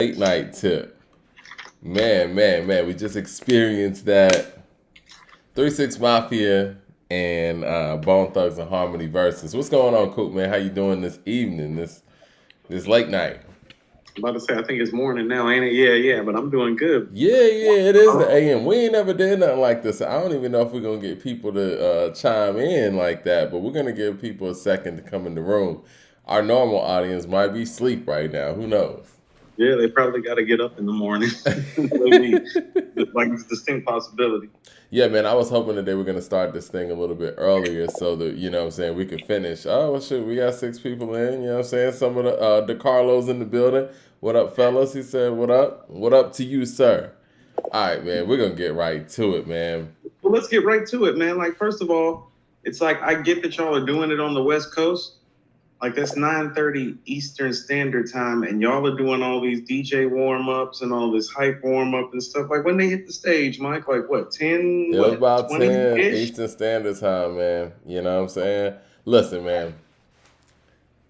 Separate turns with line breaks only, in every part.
Late night tip. Man. We just experienced that 3-6 Mafia and Bone Thugs and Harmony versus. What's going on, Coop, man? How you doing this evening, this late night?
I'm about to say, I think it's morning now, ain't it? Yeah, but I'm doing good.
Yeah, it is the AM. We ain't never did nothing like this. I don't even know if we're gonna get people to chime in like that, but we're gonna give people a second to come in the room. Our normal audience might be asleep right now. Who knows?
Yeah, they probably got to get up in the morning. Maybe, like it's a distinct possibility.
Yeah, man, I was hoping that they were going to start this thing a little bit earlier so that, you know what I'm saying, we could finish. Oh, well, shoot, we got 6 people in, you know what I'm saying? Some of the Carlos in the building. What up, fellas? He said, what up? What up to you, sir? All right, man, we're going to get right to it, man.
Well, let's get right to it, man. Like, first of all, it's like I get that y'all are doing it on the West Coast. Like, that's 9:30 Eastern Standard Time, and y'all are doing all these DJ warm-ups and all this hype warm-up and stuff. Like, when they hit the stage, Mike, like, what, 10,
It was
what,
about 10
20-ish?
Eastern Standard Time, man. You know what I'm saying? Listen, man,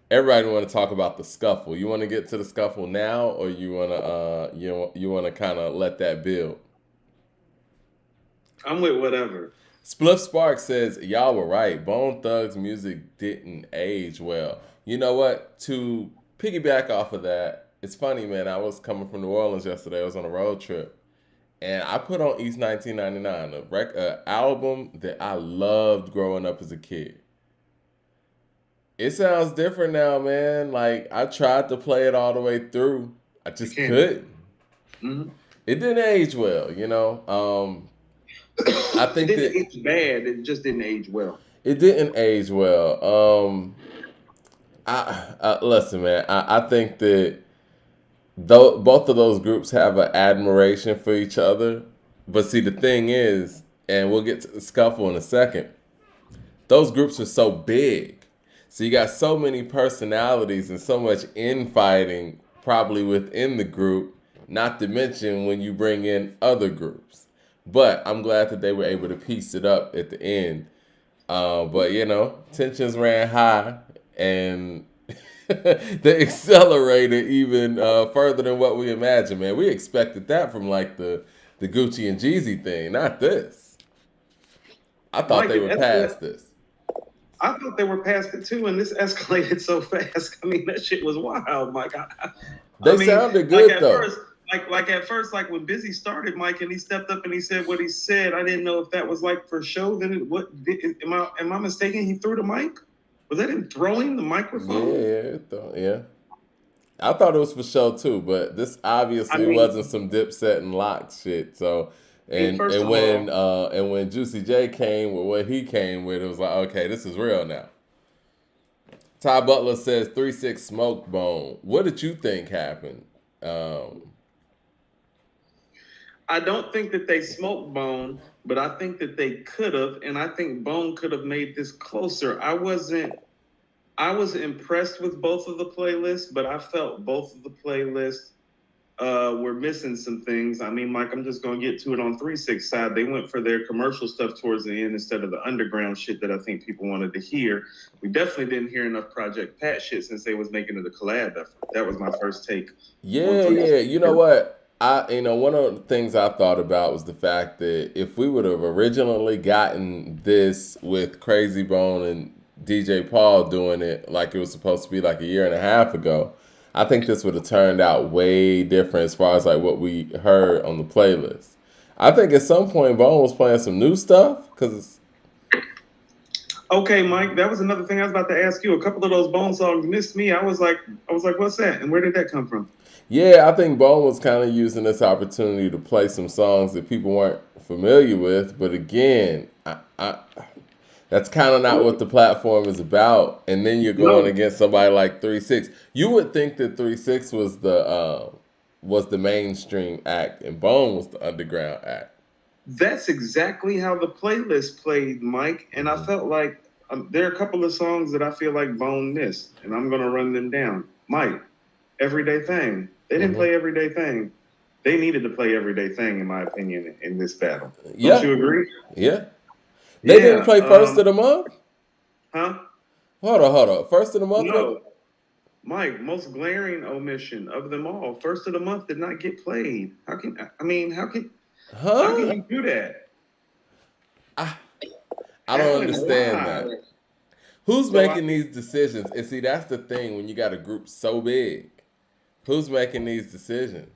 everybody want to talk about the scuffle. You want to get to the scuffle now, or you want to you want to kind of let that build?
I'm with whatever.
Spliff Spark says, y'all were right. Bone Thugs music didn't age well. You know what? To piggyback off of that, it's funny, man. I was coming from New Orleans yesterday. I was on a road trip. And I put on East 1999, a album that I loved growing up as a kid. It sounds different now, man. Like, I tried to play it all the way through. I
You
just
can't.
couldn't.
Mm-hmm.
It didn't age well, you know? I
It
think
didn't
that
age bad. It just didn't age well.
it didn't age well. I listen, man. I think that though both of those groups have an admiration for each other, but see the thing is, and we'll get to the scuffle in a second. Those groups are so big, so you got so many personalities and so much infighting probably within the group. Not to mention when you bring in other groups. But I'm glad that they were able to piece it up at the end. But you know, tensions ran high, and they accelerated even further than what we imagined. Man, we expected that from like the Gucci and Jeezy thing, not this. I thought
Mike,
they
it
were
escalated.
past this.
I thought they were past it too, and this escalated so fast. I mean, that shit was wild, Mike. I
They
mean,
sounded
like
good
at
though.
first, like when Busy started, Mike, and he stepped up and he said what he said. I didn't know if that was like for show. Then am I mistaken? He threw the mic. Was that him throwing the microphone?
Yeah. I thought it was for show too, but this
I
obviously
mean,
wasn't some Dipset and Lock shit. So,
first of all,
and when Juicy J came with what he came with, it was like, okay, this is real now. Ty Butler says 3-6 Smoke Bone. What did you think happened? Um,
I don't think that they smoked Bone, but I think that they could have, and I think Bone could have made this closer. I was impressed with both of the playlists, but I felt both of the playlists were missing some things. I mean, Mike, I'm just gonna get to it on 3-6 side. They went for their commercial stuff towards the end instead of the underground shit that I think people wanted to hear. We definitely didn't hear enough Project Pat shit since they was making it a collab effort. That was my first take on
yeah.
3-6.
You know what? One of the things I thought about was the fact that if we would have originally gotten this with Crazy Bone and DJ Paul doing it like it was supposed to be like a year and a half ago, I think this would have turned out way different as far as like what we heard on the playlist. I think at some point Bone was playing some new stuff because
Okay, Mike, that was another thing I was about to ask you. A couple of those Bone songs missed me. I was like, what's that? And where did that come from?
yeah, I think Bone was kind of using this opportunity to play some songs that people weren't familiar with. But again, that's kind of not what the platform is about. And then you're going
No,
against somebody like 3-6. You would think that 3-6 was the mainstream act, and Bone was the underground act.
that's exactly how the playlist played, Mike. And I
Hmm.
felt like there are a couple of songs that I feel like Bone missed, and I'm gonna run them down. Mike, Everyday Thing. They didn't
Hmm.
play Everyday Thing. They needed to play Everyday Thing, in my opinion, in this battle. Don't
Yeah,
you agree?
yeah. They didn't
Yeah.
play first of the month.
Huh?
Hold on. First of the month, was it?
No. Mike, most glaring omission of them all. First of the month did not get played. How can I mean? How can
Huh?
you do that?
I, I don't
How and
understand
why?
that. Who's
So I
making these decisions? And see, that's the thing when you got a group so big. Who's making these decisions?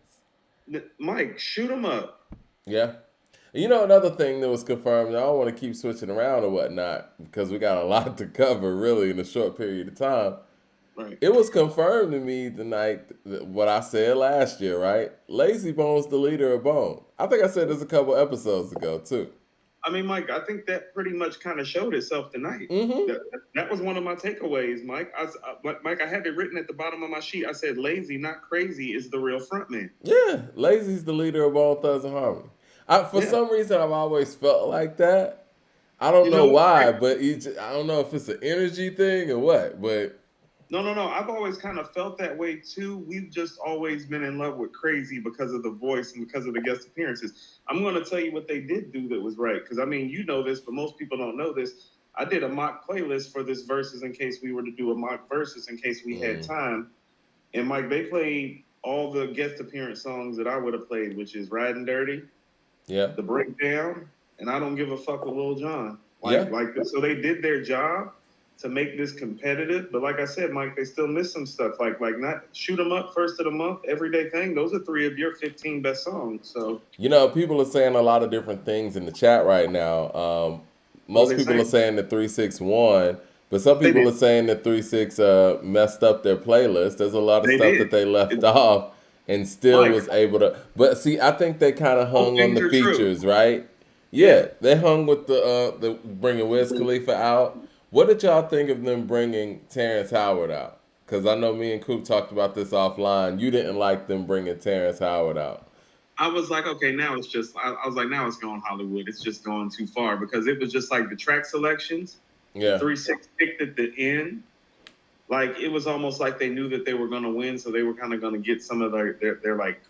Mike, shoot them up.
Yeah. You know, another thing that was confirmed, I don't want to keep switching around or whatnot because we got a lot to cover really in a short period of time.
Right.
It was confirmed to me tonight what I said last year, right? Lazy Bone's the leader of Bone. I think I said this a couple episodes ago, too.
I mean, Mike, I think that pretty much kind of showed itself tonight.
Mm-hmm.
That was one of my takeaways, Mike. Mike, I had it written at the bottom of my sheet. I said, "Lazy, not crazy, is the real frontman."
Yeah, Lazy's the leader of Bone Thugs and Harmony. For
Yeah,
some reason, I've always felt like that. I don't
you
know
know what?
why, but I don't know if it's an energy thing or what, but
No, no, no. I've always kind of felt that way too. We've just always been in love with Crazy because of the voice and because of the guest appearances. I'm going to tell you what they did do that was right. Because, I mean, you know this, but most people don't know this. I did a mock playlist for this versus in case we were to do a mock versus in case we had
mm,
time. And, Mike, they played all the guest appearance songs that I would have played, which is Riding Dirty,
yeah,
The Breakdown, and I Don't Give a Fuck with Lil Jon.
yeah.
So they did their job to make this competitive. But like I said, Mike, they still miss some stuff. Like not shoot them up first of the month, everyday thing. Those are three of your 15 best songs. So
You know, people are saying a lot of different things in the chat right now.
what are
Most
they
people are
saying?
saying that 361, but some
They
people
did.
are saying that 36 messed up their playlist. There's a lot of
They
stuff
did.
that they left
It,
off and still
Mike,
was able to. But see, I think they kind of
both
hung on
things
the
are true.
features, right?
Yeah.
Yeah, they hung with the bringing Wiz Khalifa out. What did y'all think of them bringing Terrence Howard out? Because I know me and Coop talked about this offline. You didn't like them bringing Terrence Howard out.
I was like, okay, now it's just, I was like, now it's going Hollywood. It's just going too far because it was just like the track selections, the
Yeah.
3-6 picked at the end. Like it was almost like they knew that they were going to win, so they were kind of going to get some of their like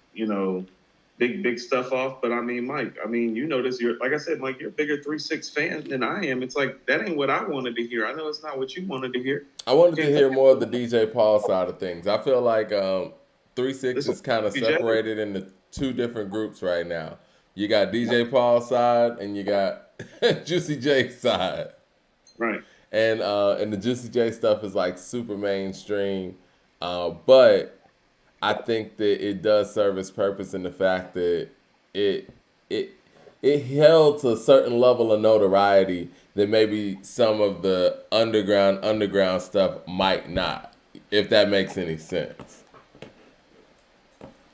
big stuff off. But I mean, Mike, I mean, you notice you're like I said, Mike, you're a bigger 3-6 fan than I am. It's like that ain't what I wanted to hear. I know it's not what you wanted to hear.
I wanted to
Can't
hear
take it
more of
for
the
that.
DJ Paul side of things. I feel like 3-6
This
is kind of
DJ.
separated into two different groups right now. You got DJ Paul's side and you got Juicy J's side.
Right.
And the Juicy J stuff is like super mainstream. But I think that it does serve its purpose in the fact that it it it held to a certain level of notoriety that maybe some of the underground stuff might not, if that makes any sense.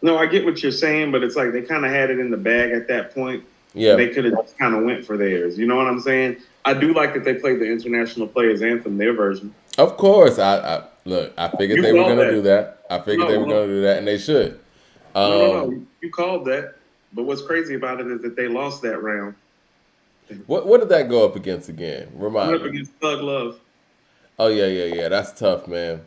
No, I get what you're saying, but it's like they kind of had it in the bag at that point, and
Yeah,
they could have just kind of went for theirs. You know what I'm saying? I do like that they played the International Players Anthem, their version.
of course. I look. I figured
You
they were
called
gonna
that.
do that. I figured they
No,
were
no,
gonna do that, and they should.
no, no,
Um,
no. You called that. But what's crazy about it is that they lost that round.
what did that go up against again?
Went
Remind
up
me.
against Thug Love.
Oh yeah. That's tough, man.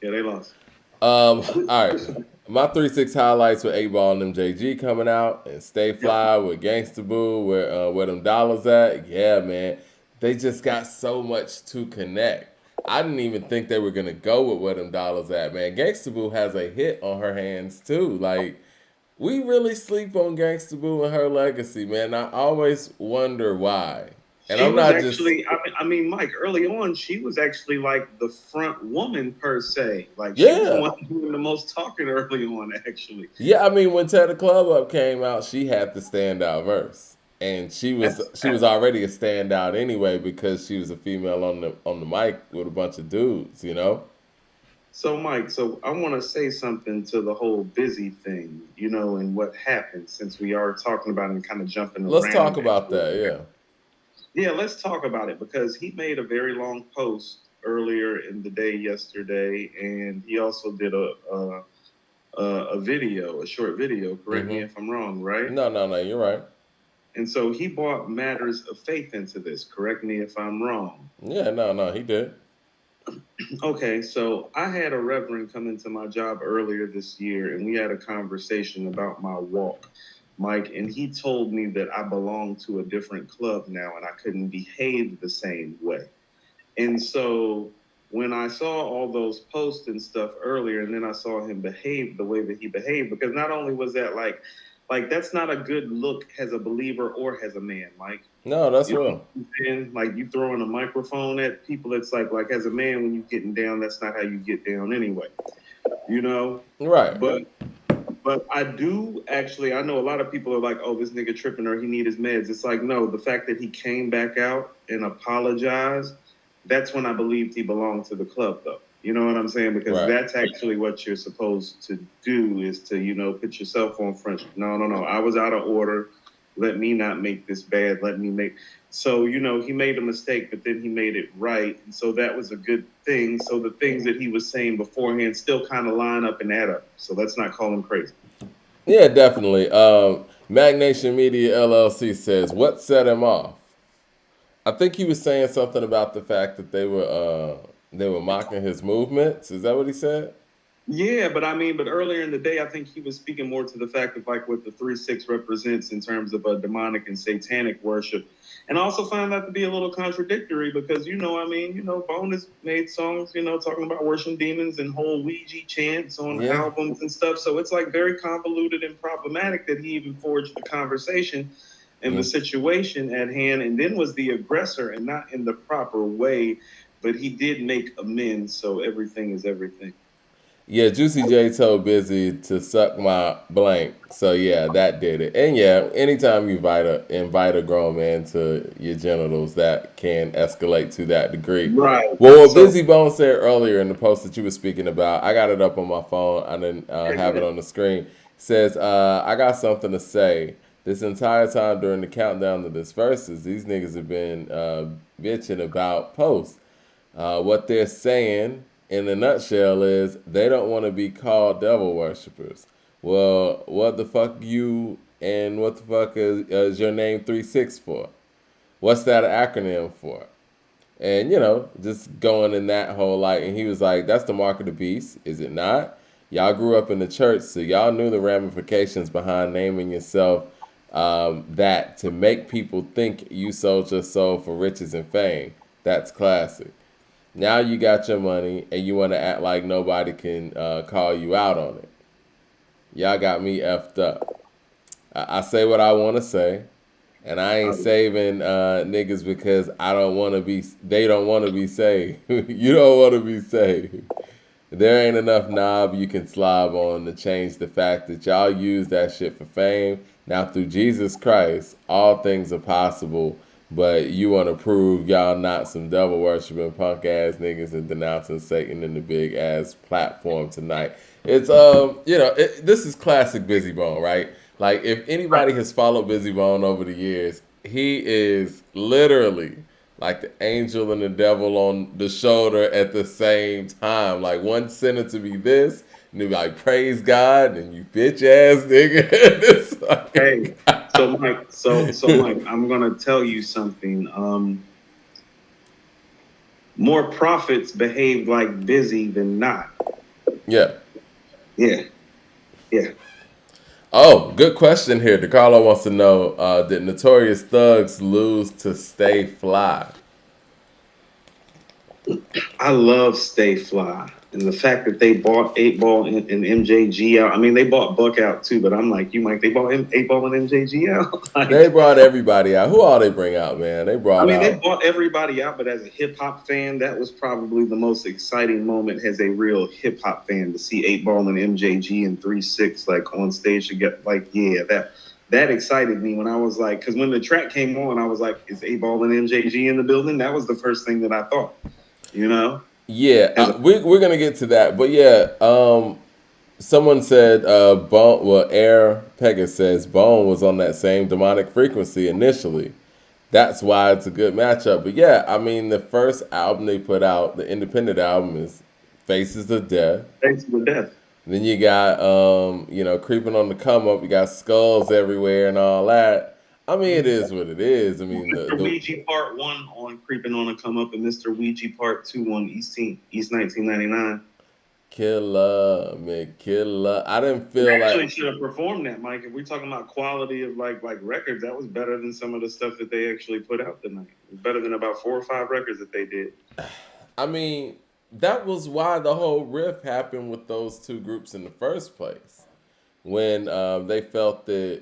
Yeah, they lost.
All right. My 3-6 highlights with 8 Ball and MJG coming out and Stay
Yep.
Fly with Gangsta Boo, where them dollars at. Yeah, man. They just got so much to connect. I didn't even think they were gonna go with where them dollars at, man. Gangsta Boo has a hit on her hands too. Like we really sleep on Gangsta Boo and her legacy, man. I always wonder why. And
She
I'm
was
not just
actually, I mean, Mike, early on, she was actually like the front woman per se. Like she was the
yeah.
one doing the most talking early on, actually.
Yeah, I mean, when Tear the Club Up came out, she had the standout verse, and
That's
she was already a standout anyway because she was a female on the mic with a bunch of dudes, you know.
so, Mike. So I want to say something to the whole busy thing, and what happened since we are talking about and kind of jumping
Let's talk
around.
about that. Yeah.
Yeah, let's talk about it because he made a very long post earlier in the day yesterday, and he also did a video, a short video. Correct me
Mm-hmm.
if I'm wrong, right?
No. You're right.
And so he brought matters of faith into this. Correct me if I'm wrong.
Yeah. No. He did.
Okay, so I had a reverend come into my job earlier this year, and we had a conversation about my walk, Mike, and he told me that I belong to a different club now and I couldn't behave the same way. And so when I saw all those posts and stuff earlier, and then I saw him behave the way that he behaved, because not only was that like that's not a good look as a believer or as a man, Mike.
No, that's
You know
real.
what I'm saying? Like you throwing a microphone at people, it's like as a man when you getting down, that's not how you get down anyway. You know?
Right.
But I do actually. I know a lot of people are like, "Oh, this nigga tripping or he need his meds." It's like, no. The fact that he came back out and apologized, that's when I believed he belonged to the club, though. You know what I'm saying? Because
Right.
that's actually what you're supposed to do is to, put yourself on front. No, no, no. I was out of order. Let me not make this bad. Let me make. So, he made a mistake, but then he made it right. And so that was a good thing. So the things that he was saying beforehand still kind of line up and add up. So let's not call him crazy.
Yeah, definitely. Magnation Media LLC says what set him off. I think he was saying something about the fact that they were mocking his movements. Is that what he said?
Yeah, but I mean, but earlier in the day, I think he was speaking more to the fact of like what the 3-6 represents in terms of a demonic and satanic worship. And I also found that to be a little contradictory because, I mean, Bone has made songs, talking about worshiping demons and whole Ouija chants on
Yeah.
albums and stuff. So it's like very convoluted and problematic that he even forged the conversation and the
Mm.
situation at hand and then was the aggressor and not in the proper way. But he did make amends. So everything is everything.
Yeah, Juicy J told Busy to suck my blank. So yeah, that did it. And yeah, anytime you invite a grown man to your genitals, that can escalate to that degree.
Right.
Well, what
So
Busy Bone said earlier in the post that you were speaking about, I got it up on my phone. I didn't have it on the screen. Says, I got something to say. This entire time during the countdown to this verses, these niggas have been bitching about posts. What they're saying in a nutshell is they don't want to be called devil worshippers. Well, what the fuck you and what the fuck is your name 3-6 for? What's that acronym for? And just going in that whole light. And he was like, "That's the mark of the beast, is it not? Y'all grew up in the church, so y'all knew the ramifications behind naming yourself that to make people think you sold your soul for riches and fame. That's classic. Now you got your money and you want to act like nobody can call you out on it. Y'all got me effed up. I say what I want to say, and I ain't saving niggas because I don't want to be. They don't want to be saved. You don't want to be saved. There ain't enough knob you can slob on to change the fact that y'all use that shit for fame. Now through Jesus Christ, all things are possible. But you want to prove y'all not some devil worshiping punk ass niggas and denouncing Satan in the big ass platform tonight. It's this is classic Busy Bone, right? Like if anybody has followed Busy Bone over the years, he is literally like the angel and the devil on the shoulder at the same time. Like one sentence to be this, and they be like, praise God, and you bitch ass nigga. It's
hey,
like,
so Mike, so Mike, I'm gonna tell you something. More prophets behave like busy than not.
yeah.
Yeah, yeah.
Oh, good question here. DeCarlo wants to know, did Notorious Thugs lose to Stay Fly?
I love Stay Fly. And the fact that they bought 8 Ball and MJG out. I mean, they bought Buck out too, but I'm like, you Mike, they bought him 8 Ball and MJG out.
They brought everybody out. Who all they bring out, man? They
I
brought
mean, they
out.
bought everybody out, but as a hip hop fan, that was probably the most exciting moment as a real hip hop fan to see 8 Ball and MJG and 3-6 like on stage to get like, yeah, that excited me when I was like, because when the track came on, I was like, is 8 Ball and MJG in the building? That was the first thing that I thought, you know?
Yeah,
As a
we're gonna get to that, but yeah, someone said Bone. Well, Air Pegasus says Bone was on that same demonic frequency initially. That's why it's a good matchup. But yeah, I mean, the first album they put out, the independent album, is Faces of Death.
Thanks to death.
Then you got creeping on the come up. You got skulls everywhere and all that. I mean, it is what it is. I mean,
Mr. Ouija Part 1 on Creeping on a Come Up and Mr. Ouija Part 2 on East 1999.
killer, man, killer. I didn't
We
feel
actually
like.
should have performed that, Mike. If we're talking about quality of like records, that was better than some of the stuff that they actually put out tonight. It was better than about 4 or 5 records that they did.
I mean, that was why the whole rift happened with those two groups in the first place. When they felt that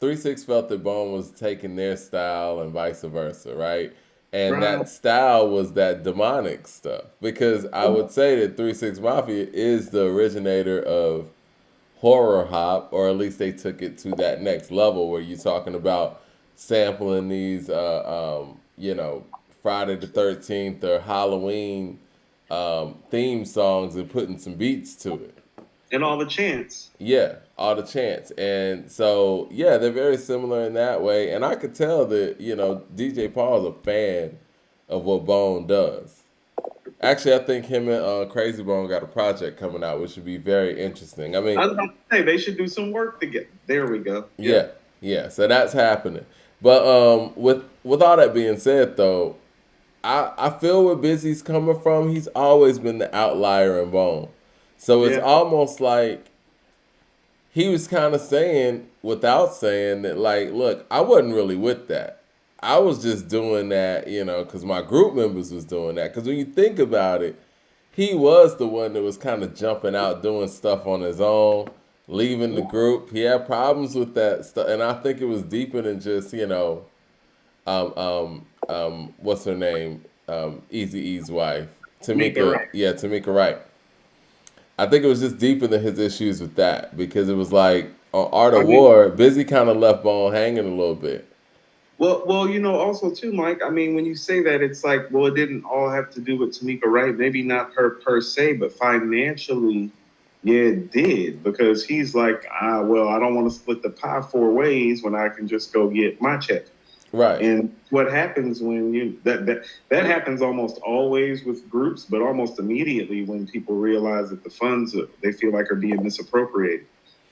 3 6 felt that Bone was taking their style and vice versa, right? And
Right.
that style was that demonic stuff. Because I would say that 3 6 Mafia is the originator of horror hop, or at least they took it to that next level where you're talking about sampling these, Friday the 13th or Halloween theme songs and putting some beats to it.
And all the chants.
Yeah, all the chants. And so, yeah, they're very similar in that way. And I could tell that, DJ Paul's a fan of what Bone does. Actually, I think him and Crazy Bone got a project coming out, which would be very interesting. I
I
mean,
was about to say they should do some work together. There we go.
yeah,
Yeah.
yeah. So that's happening. But with all that being said, though, I feel where Busy's coming from. He's always been the outlier in Bone. So it's
Yeah.
almost like he was kind of saying, without saying that, like, look, I wasn't really with that. I was just doing that, because my group members was doing that. Because when you think about it, he was the one that was kind of jumping out, doing stuff on his own, leaving the group. He had problems with that stuff, and I think it was deeper than just, what's her name, Easy E's wife,
Make it
Tamika.
right.
Yeah, Tamika Wright. I think it was just deeper than his issues with that because it was like on Art
I
of
mean,
War, Busy kind of left Bone hanging a little bit.
well, also too, Mike. I mean, when you say that, it's like, well, it didn't all have to do with Tamika Wright. Maybe not her per se, but financially, yeah, it did because he's like, well, I don't want to split the pie four ways when I can just go get my check.
Right.
And what happens when that happens almost always with groups, but almost immediately when people realize that the funds they feel like are being misappropriated.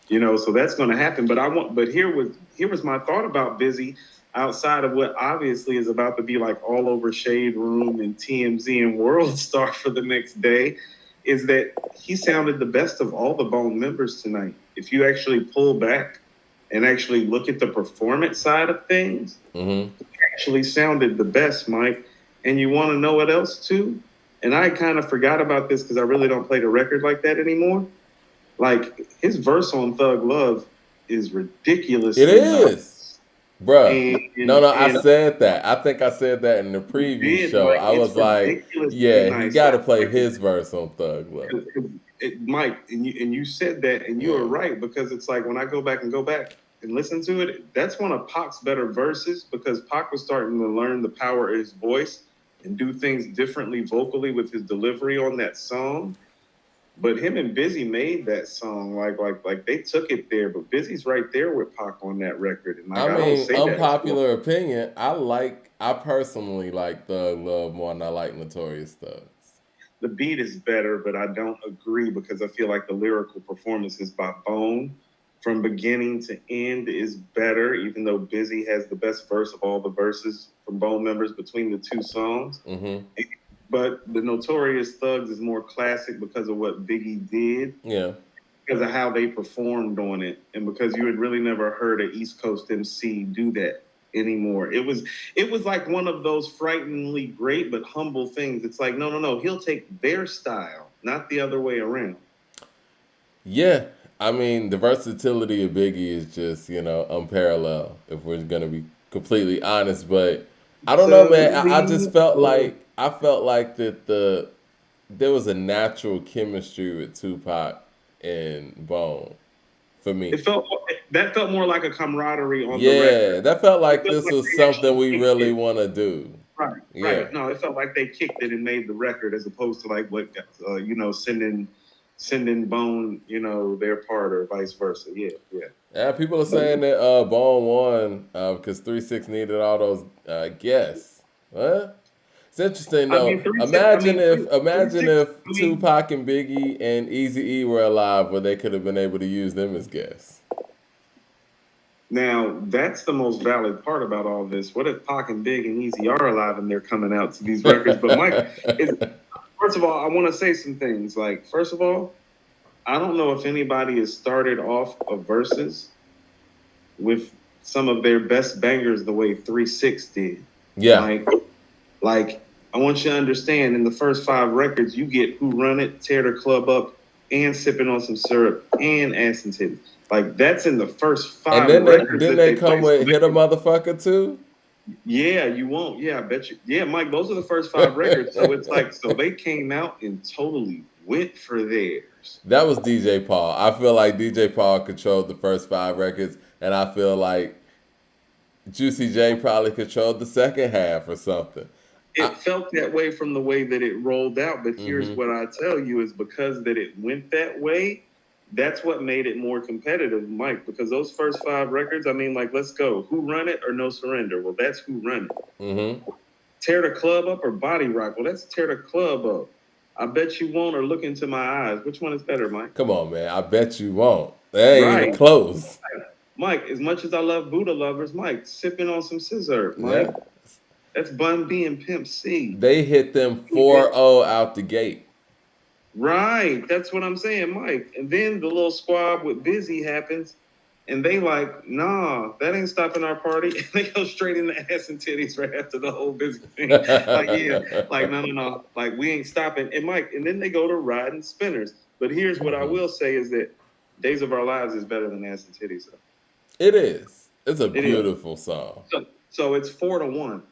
So that's going to happen. But here was my thought about Busy outside of what obviously is about to be like all over Shade Room and TMZ and World Star for the next day, is that he sounded the best of all the Bone members tonight. If you actually pull back and actually look at the performance side of things,
Mm-hmm.
actually sounded the best, Mike. And you want to know what else too? And I kind of forgot about this because I really don't play the record like that anymore. Like his verse on Thug Love is
It
ridiculously
is,
nice,
bruh.
and
No,
and,
no, I
and
said that. I think I said that in the preview
did
show.
Mike.
I
It's
was like,
ridiculously
yeah, he
nice.
got to play his verse on Thug Love.
Mike, and you said that, and you
Yeah.
were right because it's like when I go back and listen to it, that's one of Pac's better verses because Pac was starting to learn the power of his voice and do things differently vocally with his delivery on that song. But him and Busy made that song like they took it there. But Busy's right there with Pac on that record, and like
I
I don't
mean,
say that to him.
unpopular opinion. I personally like Thug Love more than I like Notorious Thugs.
The beat is better, but I don't agree because I feel like the lyrical performances by Bone from beginning to end is better, even though Busy has the best verse of all the verses from Bone members between the two songs.
Mm-hmm.
But the Notorious Thugs is more classic because of what Biggie did,
Yeah.
because of how they performed on it, and because you had really never heard an East Coast MC do that anymore. It was like one of those frighteningly great but humble things. It's like, no, no, no, he'll take their style, not the other way around.
Yeah, I mean the versatility of Biggie is just unparalleled. If we're gonna be completely honest, but I don't know, man. I just felt
Unbelievable.
like that there was a natural chemistry with Tupac and Bone for me.
That felt more like a camaraderie on the
Yeah,
record.
that felt
It
like
felt
this
like
was
they
something
actually
we
kicked
really
it.
want to do.
Right,
Yeah,
right. No, it felt like they kicked it and made the record as opposed to like what sending Bone, their part or vice versa. Yeah, yeah.
yeah. People are saying that Bone won because 3 6 needed all those guests. What? It's interesting
I
though.
mean, three six. I
Imagine
mean,
if
three
imagine
six.
if
I mean,
Tupac and Biggie and Easy E were alive, where they could have been able to use them as guests.
now that's the most valid part about all this. What if Pac and Big and Easy are alive and they're coming out to these records? But Mike, is first of all, I want to say some things. Like, first of all, I don't know if anybody has started off a verses with some of their best bangers the way 3 6 did.
Yeah,
Like, like I want you to understand in the first 5 records, you get Who Run It, Tear the Club Up, and Sipping on Some Syrup, and Ass and Titties. Like, that's in the first
And
five
then they
records
then
that
they
they
come
play. So
with Hit a Motherfucker too.
yeah, you won't. Yeah, I bet you. Yeah, Mike, those are the first 5 records. So it's like, so they came out and totally went for theirs.
That was DJ Paul. I feel like DJ Paul controlled the first 5 records, and I feel like Juicy J probably controlled the second half or something.
It felt that way from the way that it rolled out, but here's
Mhm.
what I tell you is because that it went that way, that's what made it more competitive, Mike. Because those first 5 records, I mean, like, let's go. Who Run It or No Surrender? Well, that's Who Run It.
Mhm.
Tear the Club Up or Body Rock? Well, that's Tear the Club Up. I bet you won't or Look Into My Eyes. Which one is better, Mike?
Come on, man. I bet you won't. That ain't even
Right.
close.
Mike, as much as I love Buddha Lovers, Mike, Sipping on Some Scissor, Mike.
Yeah.
That's Bun B and Pimp C.
They hit them 4-0 out the gate.
Right. That's what I'm saying, Mike. And then the little squab with Busy happens, and they like, nah, that ain't stopping our party. And they go straight into ass and titties right after the whole Busy thing. Like, yeah, like, no. Like, we ain't stopping. And Mike, and then they go to Riding Spinners. But here's what I will say is that Days of Our Lives is better than Ass and Titties. Though.
It is. It's a
It
beautiful song.
So it's 4-1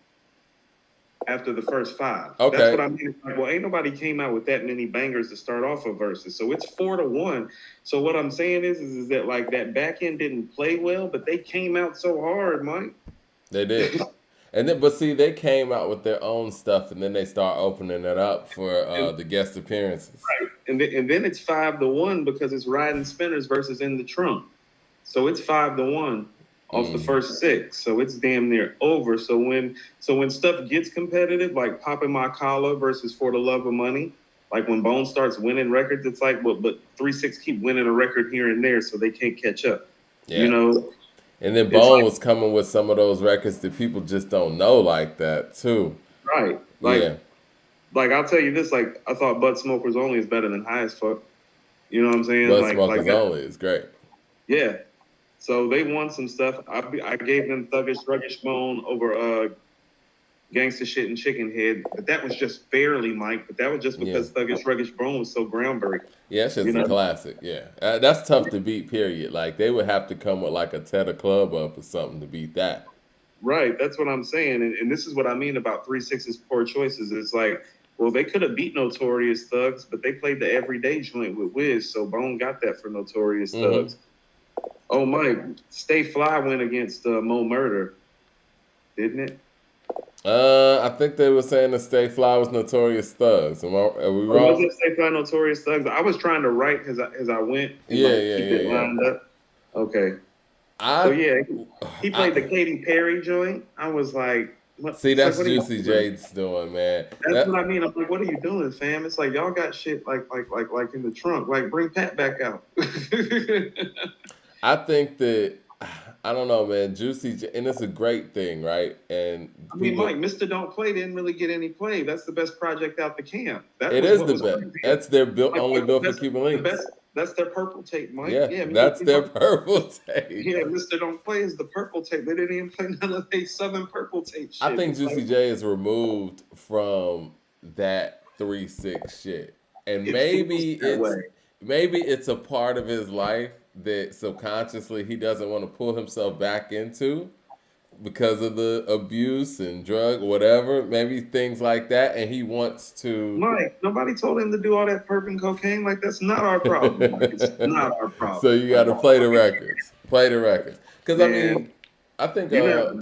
after the first 5.
Okay.
That's what I mean. Like, well, ain't nobody came out with that many bangers to start off of Verzuz. So it's 4-1. So what I'm saying is that like that back end didn't play well, but they came out so hard, Mike.
They did. And then, but see, they came out with their own stuff, and then they start opening it up for the guest appearances.
Right. And then it's 5-1 because it's Riding Spinners versus In the Trunk. So it's 5-1 off the first 6. So it's damn near over. So when stuff gets competitive, like Popping My Collar versus For the Love of Money, like when Bone starts winning records, it's like, but 3-6 keep winning a record here and there, so they can't catch up.
Yeah.
You know.
And then Bone was coming with some of those records that people just don't know like that too.
Right. Like I'll tell you this, like I thought Bud Smokers Only is better than High as Fuck. You know what I'm saying?
Bud Smokers Only is great.
Yeah. So they won some stuff. I gave them Thuggish Ruggish Bone over Gangsta Shit and Chicken Head, but that was just barely, Mike. But that was just because Thuggish Ruggish Bone was so groundbreaking.
Yeah, it's just a classic. Yeah, that's tough to beat. Period. Like they would have to come with like a Tedder Club Up or something to beat that.
Right. That's what I'm saying, and this is what I mean about 3-6's poor choices. It's like, well, they could have beat Notorious Thugs, but they played the Everyday joint with Wiz, so Bone got that for Notorious Thugs. Oh, Mike, Stay Fly went against Mo Murder, didn't it?
I think they were saying that Stay Fly was Notorious Thugs. Are we wrong?
Was it Stay Fly Notorious Thugs? I was trying to write as I went. And keep it lined up. Okay. He played the Katy Perry joint. I was like,
see, that's like, Juicy J's doing, man.
That's what I mean. I'm like, what are you doing, fam? It's like y'all got shit like in the trunk. Like, bring Pat back out.
I think that I don't know, man. Juicy J, and it's a great thing, right? And
I mean, Mike, Mr. Don't Play didn't really get any play. That's the best project out the camp.
It is the best. That's their only built for Cuban Links.
That's their purple tape, Mike.
Yeah, that's their purple tape.
Yeah, Mr. Don't Play is the purple tape. They didn't even play none of their Southern purple tape shit.
I think Juicy J is removed from that 3-6 shit. And maybe it's a part of his life that subconsciously he doesn't want to pull himself back into because of the abuse and drug, whatever, maybe things like that, and he wants to.
Mike, nobody told him to do all that perp and cocaine. Like, that's not our problem. Mike. It's not our problem.
So you got to play the records. Because I mean, I think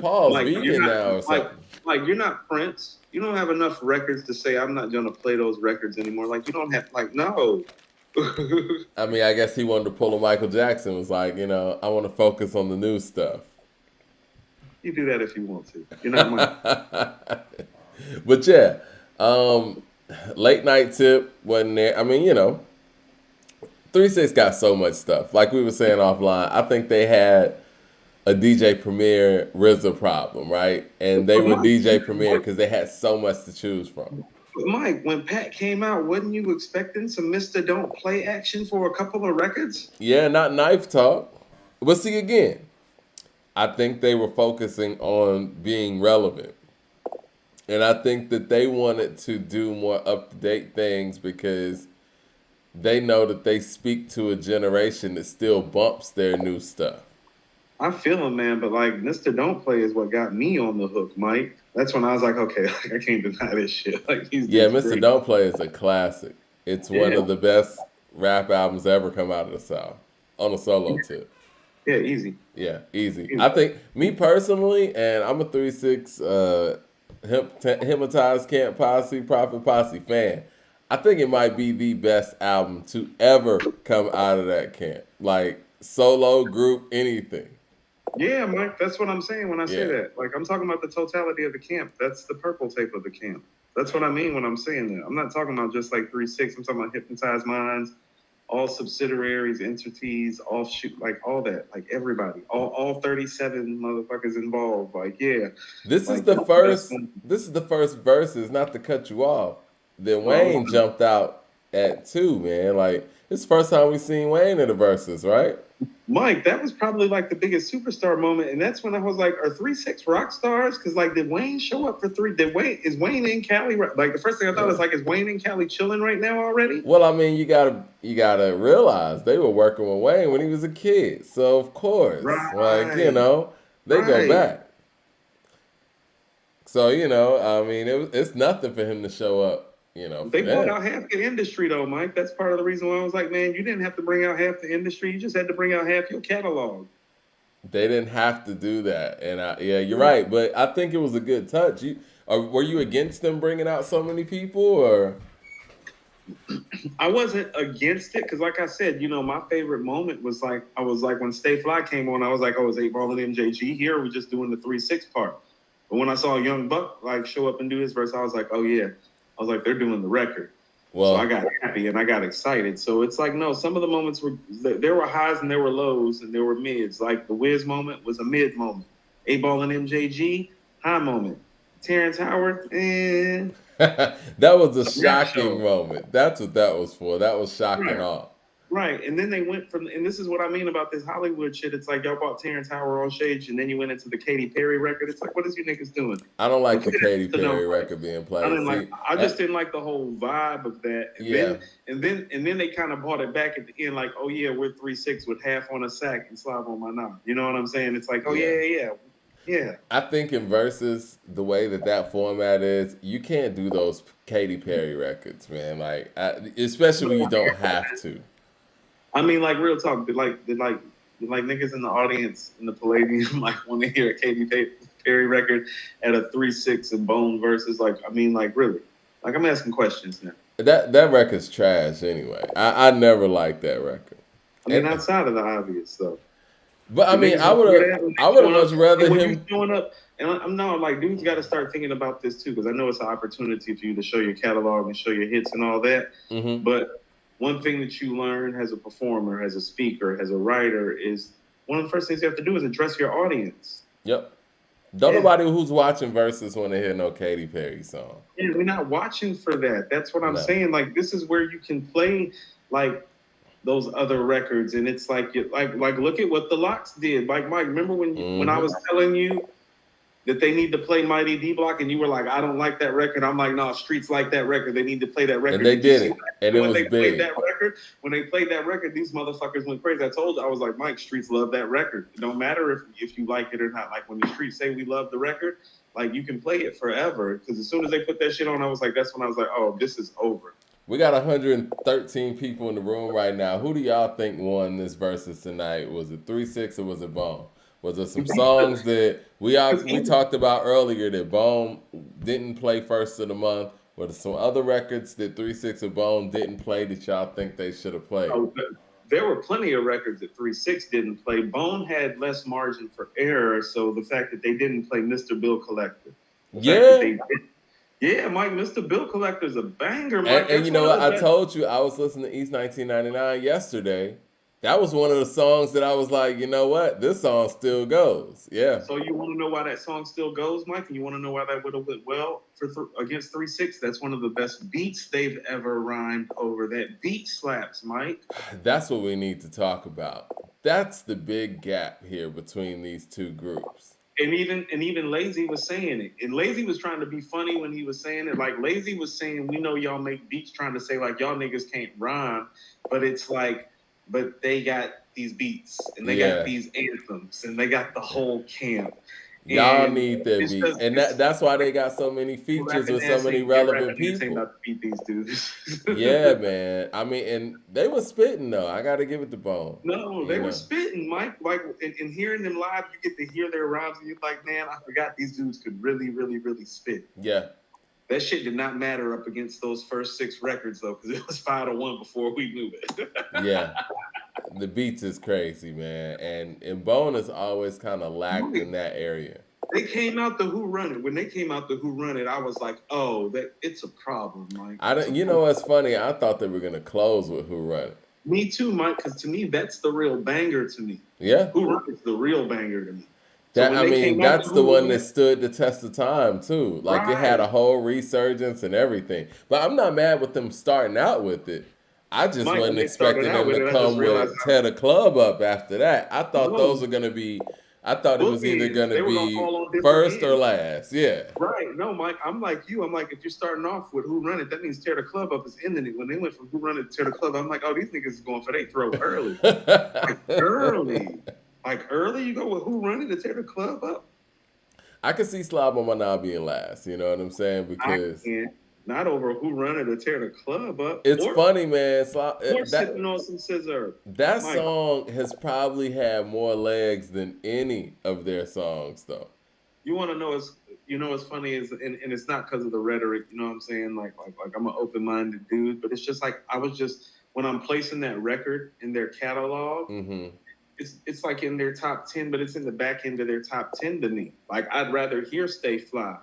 Paul's vegan now or something.
Like, you're not Prince. You don't have enough records to say I'm not going to play those records anymore. Like, you don't have no.
I mean, I guess he wanted to pull a Michael Jackson. Was like, I want to focus on the new stuff.
You do that if you want to. You're not mine.
But yeah, Late Night Tip wasn't there. I mean, 3-6 got so much stuff. Like we were saying offline, I think they had a DJ Premier RZA problem, right? And they were DJ Premier because they had so much to choose from.
But Mike, when Pat came out, wasn't you expecting some Mr. Don't Play action for a couple of records?
Yeah, not Knife Talk. But see, again, I think they were focusing on being relevant. And I think that they wanted to do more up to date things because they know that they speak to a generation that still bumps their new stuff.
I feel him, man, but like Mr. Don't Play is what got me on the hook, Mike. That's when I was like, okay, like, I can't deny this shit. Like he's
Yeah,
just
Mr.
great.
Don't Play is a classic. It's one
Yeah,
of the best rap albums ever come out of the South on a solo tip.
yeah, easy.
Yeah, easy.
Easy.
I think me personally, and I'm a 3-6 hypnotized camp posse, prophet posse fan. I think it might be the best album to ever come out of that camp. Like solo, group, anything.
Yeah, Mike, that's what I'm saying when I say
Yeah.
that. Like I'm talking about the totality of the camp. That's the purple tape of the camp. That's what I mean when I'm saying that. I'm not talking about just like 3-6. I'm talking about Hypnotized Minds, all subsidiaries, entities, offshoot, like all that, like everybody, all 37 motherfuckers involved. Like, yeah,
This is
like
the
that's
first this is the first verses, not to cut you off. Then
no,
Wayne jumped out at 2, man. Like it's the first time we seen Wayne in the verses, right?
Mike, that was probably like the biggest superstar moment, and that's when I was like, "Are 3-6 rock stars?" Because like, did Wayne show up for three? Did Wayne is Wayne in Cali? Like the first thing I thought
Yeah.
was like, "Is Wayne in Cali chilling right now already?"
Well, I mean, you gotta realize they were working with Wayne when he was a kid, so of course, like
Right,
they go
right.
back. So I mean, it's nothing for him to show up, for
They bought
them.
out half the industry though, Mike. That's part of the reason why I was like, "Man, you didn't have to bring out half the industry. You just had to bring out half your catalog."
They didn't have to do that, and yeah, you're right. But I think it was a good touch. Were you against them bringing out so many people, or
I wasn't against it because, like I said, my favorite moment was like I was like when Stay Fly came on. I was like, "Oh, is 8 Ball and MJG here? Or are we just doing the 3-6 part?" But when I saw Young Buck like show up and do his verse, I was like, "Oh yeah." I was like, "They're doing the record." So I
well,
got happy and I got excited. So it's like, no, some of the moments there were highs and there were lows and there were mids. Like the Wiz moment was a mid moment. 8 Ball and MJG, high moment. Terrence Howard,
that was a
rap
shocking
show.
moment. That's what that was for. That was shocking
Right.
all.
Right. And then they went from, and this is what I mean about this Hollywood shit. It's like y'all bought Terrence Howard on stage and then you went into the Katy Perry record. It's like, what is you niggas doing?
I don't like the
Okay,
Katy
to know.
Perry record being
I
played.
didn't like.
See,
I just didn't like the whole vibe of that. And
yeah,
then they kind of brought it back at the end, like, oh yeah, we're 3-6 with half on a sack and slob on my knob. You know what I'm saying? It's like, oh
yeah.
yeah.
I think in versus the way that format is, you can't do those Katy Perry records, man. Like, especially when you don't have to.
I mean, like real talk. Did like niggas in the audience in the Palladium like want to hear a Katy Perry record at a 3-6 and Bone versus like? I mean, like really? Like I'm asking questions now.
That record's trash anyway. I never liked that record.
I mean,
And
outside of the obvious stuff.
but I
Do
mean,
niggas want to hear that when
I
they
would have
showing
much
up?
rather
And when you
him.
showing up, and I'm not like dudes got to start thinking about this too, because I know it's an opportunity for you to show your catalog and show your hits and all that.
Hmm.
But one thing that you learn as a performer, as a speaker, as a writer is one of the first things you have to do is address your audience.
Yep. Don't
Yeah,
nobody who's watching versus want to hear no Katy Perry song.
yeah, we're not watching for that. That's what I'm
No.
saying. Like this is where you can play like those other records, and it's like look at what the Locks did. Like Mike, remember when I
Hmm.
was telling you that they need to play Mighty D Block, and you were like, I don't like that record. I'm like, no, Streets like that record. They need to play that
And
record.
they
Did you
did
see
it, and
that?
it
When
was
they played
big.
that record? When they played that record, these motherfuckers went crazy. I told you, I was like, Mike, Streets love that record. It don't matter if you like it or not. Like when the Streets say we love the record, like you can play it forever. Because as soon as they put that shit on, I was like, that's when I was like, oh, this is over.
We got 113 people in the room right now. Who do y'all think won this versus tonight? Was it 3-6 or was it Bone? Was there some songs that we talked about earlier that Bone didn't play first of the month? Were there some other records that 3-6 or Bone didn't play that y'all think they should have played?
Oh, there were plenty of records that 3-6 didn't play. Bone had less margin for error, so the fact that they didn't play Mr. Bill Collector, the fact that
Yeah.
they did, yeah, Mike, Mr. Bill Collector's a banger,
And,
Mike.
and
That's
you
one
know
of
what?
the
I
best.
told you I was listening to East 1999 yesterday. That was one of the songs that I was like, you know what? This song still goes. Yeah.
So you want to know why that song still goes, Mike, and you want to know why that would have went well for against 3-6? That's one of the best beats they've ever rhymed over. That beat slaps, Mike.
That's what we need to talk about. That's the big gap here between these two groups.
and even Lazy was saying it. And Lazy was trying to be funny when he was saying it. Like Lazy was saying, we know y'all make beats, trying to say like y'all niggas can't rhyme, but it's like, but they got these beats and they got these anthems and they got the whole camp.
Y'all
And
need that
it's
beat,
just
and that's why they got so many features with so many
rapping
relevant
ass ain't
people.
about to beat these dudes.
Yeah, man. I mean, and they were spitting though. I got to give it to Bone.
No,
You
they were
know.
spitting, Mike. Like, and hearing them live, you get to hear their rhymes, and you're like, man, I forgot these dudes could really, really, really spit.
Yeah.
That shit did not matter up against those first 6 records though, because it was 5-1 before we knew it.
Yeah. The beats is crazy, man, and Bone has always kind of lacked in that area.
They came out the Who Run It. When they came out the Who Run It, I was like, oh, that it's a problem, Mike.
I don't. You know what's funny? I thought they were gonna close with Who Run It.
Me too, Mike. Because to me, that's the real banger to me.
Yeah.
Who Run It's the real banger to me.
That I mean, that's the one that stood the test of time too. Like it had a whole resurgence and everything. But I'm not mad with them starting out with it. I just wasn't expecting them to come with Tear the Club Up after that. I thought those were gonna be. I thought it was either gonna be first or last. Yeah.
Right. No, Mike. I'm like you. I'm like, if you're starting off with Who Run It, that means Tear the Club Up is ending it. When they went from Who Run It to Tear the Club, I'm like, oh, these niggas is going for their throat early. Like early, you go with Who Run It to Tear the Club Up.
I can see Slob on My Now being last. You know what I'm saying? Because
not over Who Run It to Tear the Club Up.
It's funny, man.
Sipping on some scissor.
That song has probably had more legs than any of their songs, though.
You want to know what's funny is, and it's not because of the rhetoric. You know what I'm saying? Like I'm an open-minded dude, but it's just like when I'm placing that record in their catalog.
Mm-hmm.
It's like in their top 10, but it's in the back end of their top 10 to me. Like I'd rather hear Stay Fly.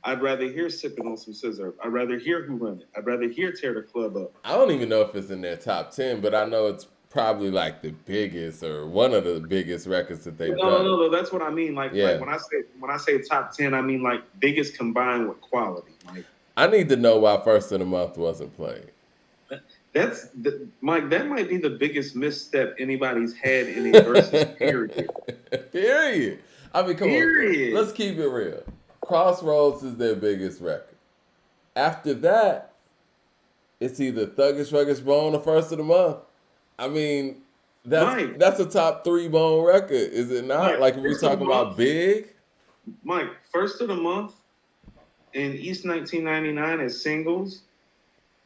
I'd rather hear Sipping on Some Scissor. I'd rather hear Who Run It. I'd rather hear Tear the Club Up.
I don't even know if it's in their top 10, but I know it's probably like the biggest or one of the biggest records that they've done.
No, that's what I mean. Like when I say top 10, I mean like biggest combined with quality. Like
I need to know why First of the Month wasn't played.
Mike, that might be the biggest misstep anybody's had in a Verzuz period.
Period. I mean, come on. Let's keep it real. Crossroads is their biggest record. After that, it's either Thuggish Ruggish Bone or First of the Month. I mean, that's a top 3 Bone record, is it not? Mike, like if we're talking about big.
Mike, First of the Month and East 1999 as singles.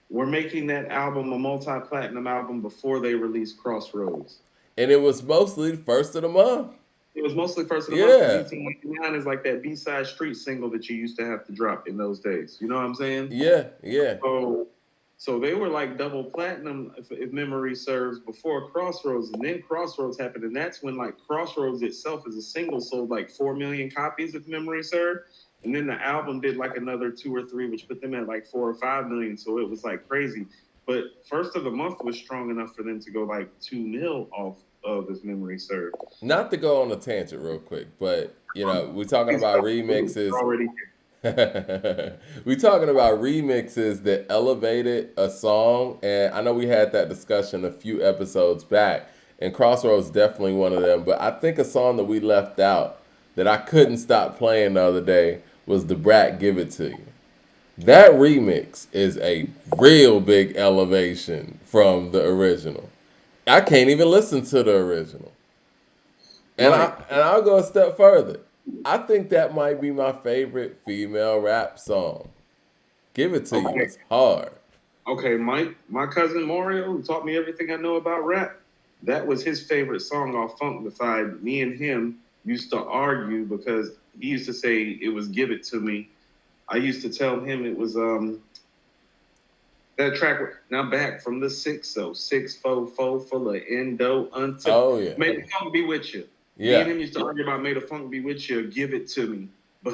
We're making that album a multi-platinum album before they released Crossroads.
And it was mostly First of the Month.
It was mostly First of the Month. 1989 is like that B-side street single that you used to have to drop in those days. You know what I'm saying?
Yeah.
So they were like double platinum, if memory serves, before Crossroads. And then Crossroads happened. And that's when like Crossroads itself as a single sold like 4 million copies, if memory served. And then the album did like another 2 or 3, which put them at like 4 or 5 million. So it was like crazy. But First of the Month was strong enough for them to go like 2 mil off of this memory served.
Not to go on a tangent real quick, but we're talking about remixes. We're talking about remixes that elevated a song. And I know we had that discussion a few episodes back. And Crossroads definitely one of them. But I think a song that we left out that I couldn't stop playing the other day was the Brat Give It To You. That remix is a real big elevation from the original. I can't even listen to the original. And I'll go a step further. I think that might be my favorite female rap song. Give It To You is hard.
Okay, Mike, my cousin Mario, who taught me everything I know about rap, that was his favorite song off Funkified. Me and him used to argue because he used to say it was Give It To Me. I used to tell him it was that track. Now back from the 604 full of endo until.
Oh yeah.
May the Funk Be With You.
Yeah.
Me and him used to argue about May the Funk Be With You, Give It To Me. But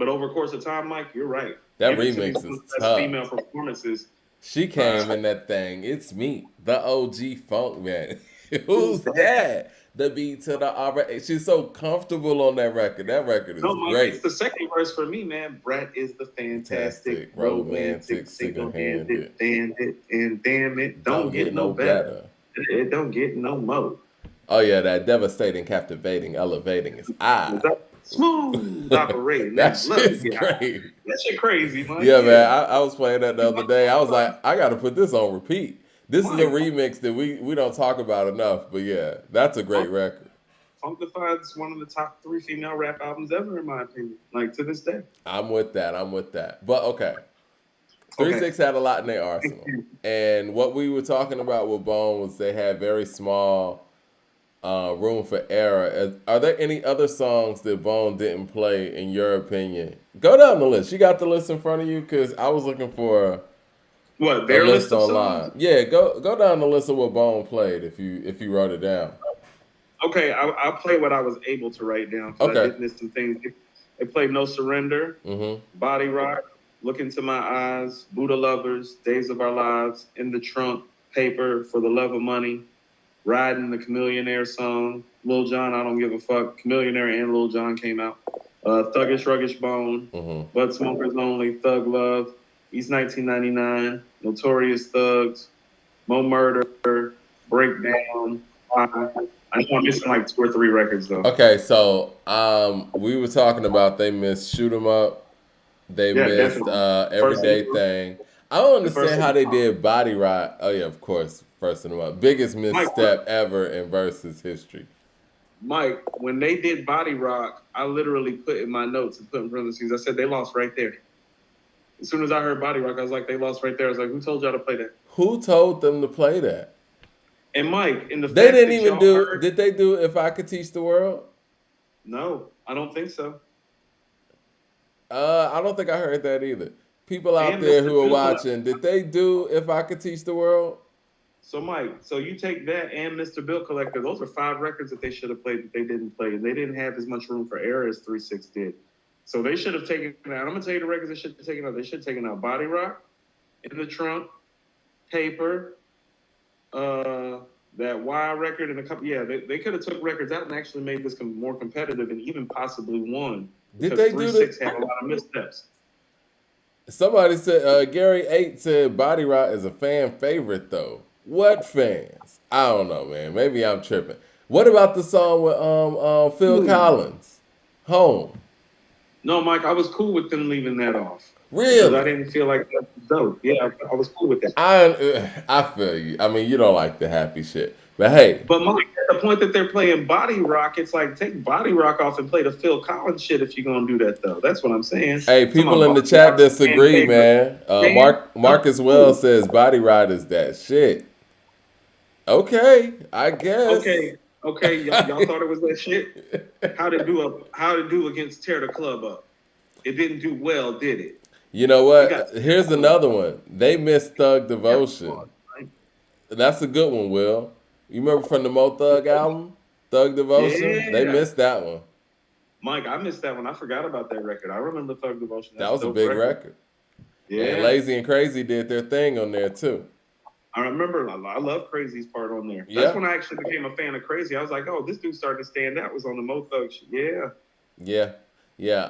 over the course of time, Mike, you're right.
That remix is tough.
Female performances.
She came in that thing. It's me, the OG Funk Man. Who's that? The beat to the R. She's so comfortable on that record. That record is great.
It's the second verse for me, man. Brat is the fantastic, romantic, single-handed bandit, and damn it, don't get no better. It don't get no more.
Oh yeah, that devastating, captivating, elevating is I.
Smooth operating.
That
Now, love to
shit's
get high.
great.
That shit crazy, Mike.
Yeah, man.
Yeah.
I was playing that the other day. I was like, I got to put this on repeat. This is a
Mike,
remix that we don't talk about enough. But yeah, that's a great record.
Funkified is one of the top 3 female rap albums ever, in my opinion. Like to this day.
I'm with that. I'm with that. But okay, Three
Okay.
Six had a lot in their
Thank
arsenal,
you.
and what we were talking about with Bone was they had very small room for error. Are there any other songs that Bone didn't play in your opinion? Go down the list. You got the list in front of you because I was looking for
What,
a
their
list
list of songs?
online. Yeah, go down the list of what Bone played if you wrote it down.
Okay, I'll play what I was able to write down because I
Okay.
did miss some things. They played No Surrender,
Mm-hmm.
Body Rock, Look Into My Eyes, Buddha Lovers, Days of Our Lives, In the Trunk, Paper, For the Love of Money, Riding, the Chameleonaire song, Lil Jon, I Don't Give a Fuck, Chameleonaire and Lil Jon came out, Thuggish Ruggish Bone,
Mm-hmm.
Bud Smokers Only, Thug Love, East 1999, Notorious Thugs, Mo Murder, Breakdown, I know I'm missing like 2 or 3 records though.
Okay, so we were talking about they missed Shoot 'Em Up, they
Yeah,
missed
definitely. First
Everyday Thing. I don't
the first
understand how they did Body Rock. Oh yeah, of course, first of them up. Biggest
Mike,
misstep ever in Versus history.
Mike, when they did Body Rock, I literally put in my notes and put in parentheses. I said they lost right there. As soon as I heard Body Rock, I was like, they lost right there. I was like, who told y'all to play that?
Who told them to play that?
And Mike, in the
They
fact
didn't
that
even
y'all
do.
heard,
Did they do If I Could Teach the World?
no, I don't think so.
I don't think I heard that either. People out
And
there
Mr.
who are
Bill
watching, did they do If I Could Teach the World?
So Mike, so you take that and Mr. Bill Collector, those are 5 records that they should have played that they didn't play, and they didn't have as much room for error as 3-6 did. So they should have taken out. I'm gonna tell you the records they should have taken out. They should have taken out Body Rock, In the Trunk, Paper, that Y record, and a couple. Yeah, they could have took records out and actually made this more competitive and even possibly won.
Did
Because
they do
3-6
the?
had a lot of missteps.
Somebody said Gary 8 said Body Rock is a fan favorite though. What fans? I don't know, man. Maybe I'm tripping. What about the song with Phil Collins? Home.
No, Mike, I was cool with them leaving that off. Because I
Really?
didn't feel like that was dope. Yeah, I was cool with that.
I feel you. I mean, you don't like the happy shit, but hey,
But Mike, at the point that they're playing Body Rock, it's like take Body Rock off and play the Phil Collins shit if you're gonna do that though. That's what I'm saying.
hey,
Come
people
on,
in the
Body
chat
Rock's a fan
disagree,
favorite.
man.
Man,
Marcus Wells says Body Ride is that shit. Okay, I guess.
okay, okay, y'all thought it was that shit. How to do against Tear the Club Up? It didn't do well, did it?
You know
You got
what? Here's another one. They missed Thug Devotion.
right?
That's a good one, Will. You remember from the Mo Thug album, Thug Devotion? They
Yeah,
missed that one.
Mike, I missed that one. I forgot about that record. I remember Thug Devotion.
That
That's a
was a
dope
big
record.
record. And
Yeah,
Lazy and Crazy did their thing on there too.
I remember. I love Crazy's part on there. That's
Yeah,
when I actually became a fan of Crazy. I was like, oh, this dude started to stand out. Was on the Mo Thug shit. Yeah,
yeah, yeah.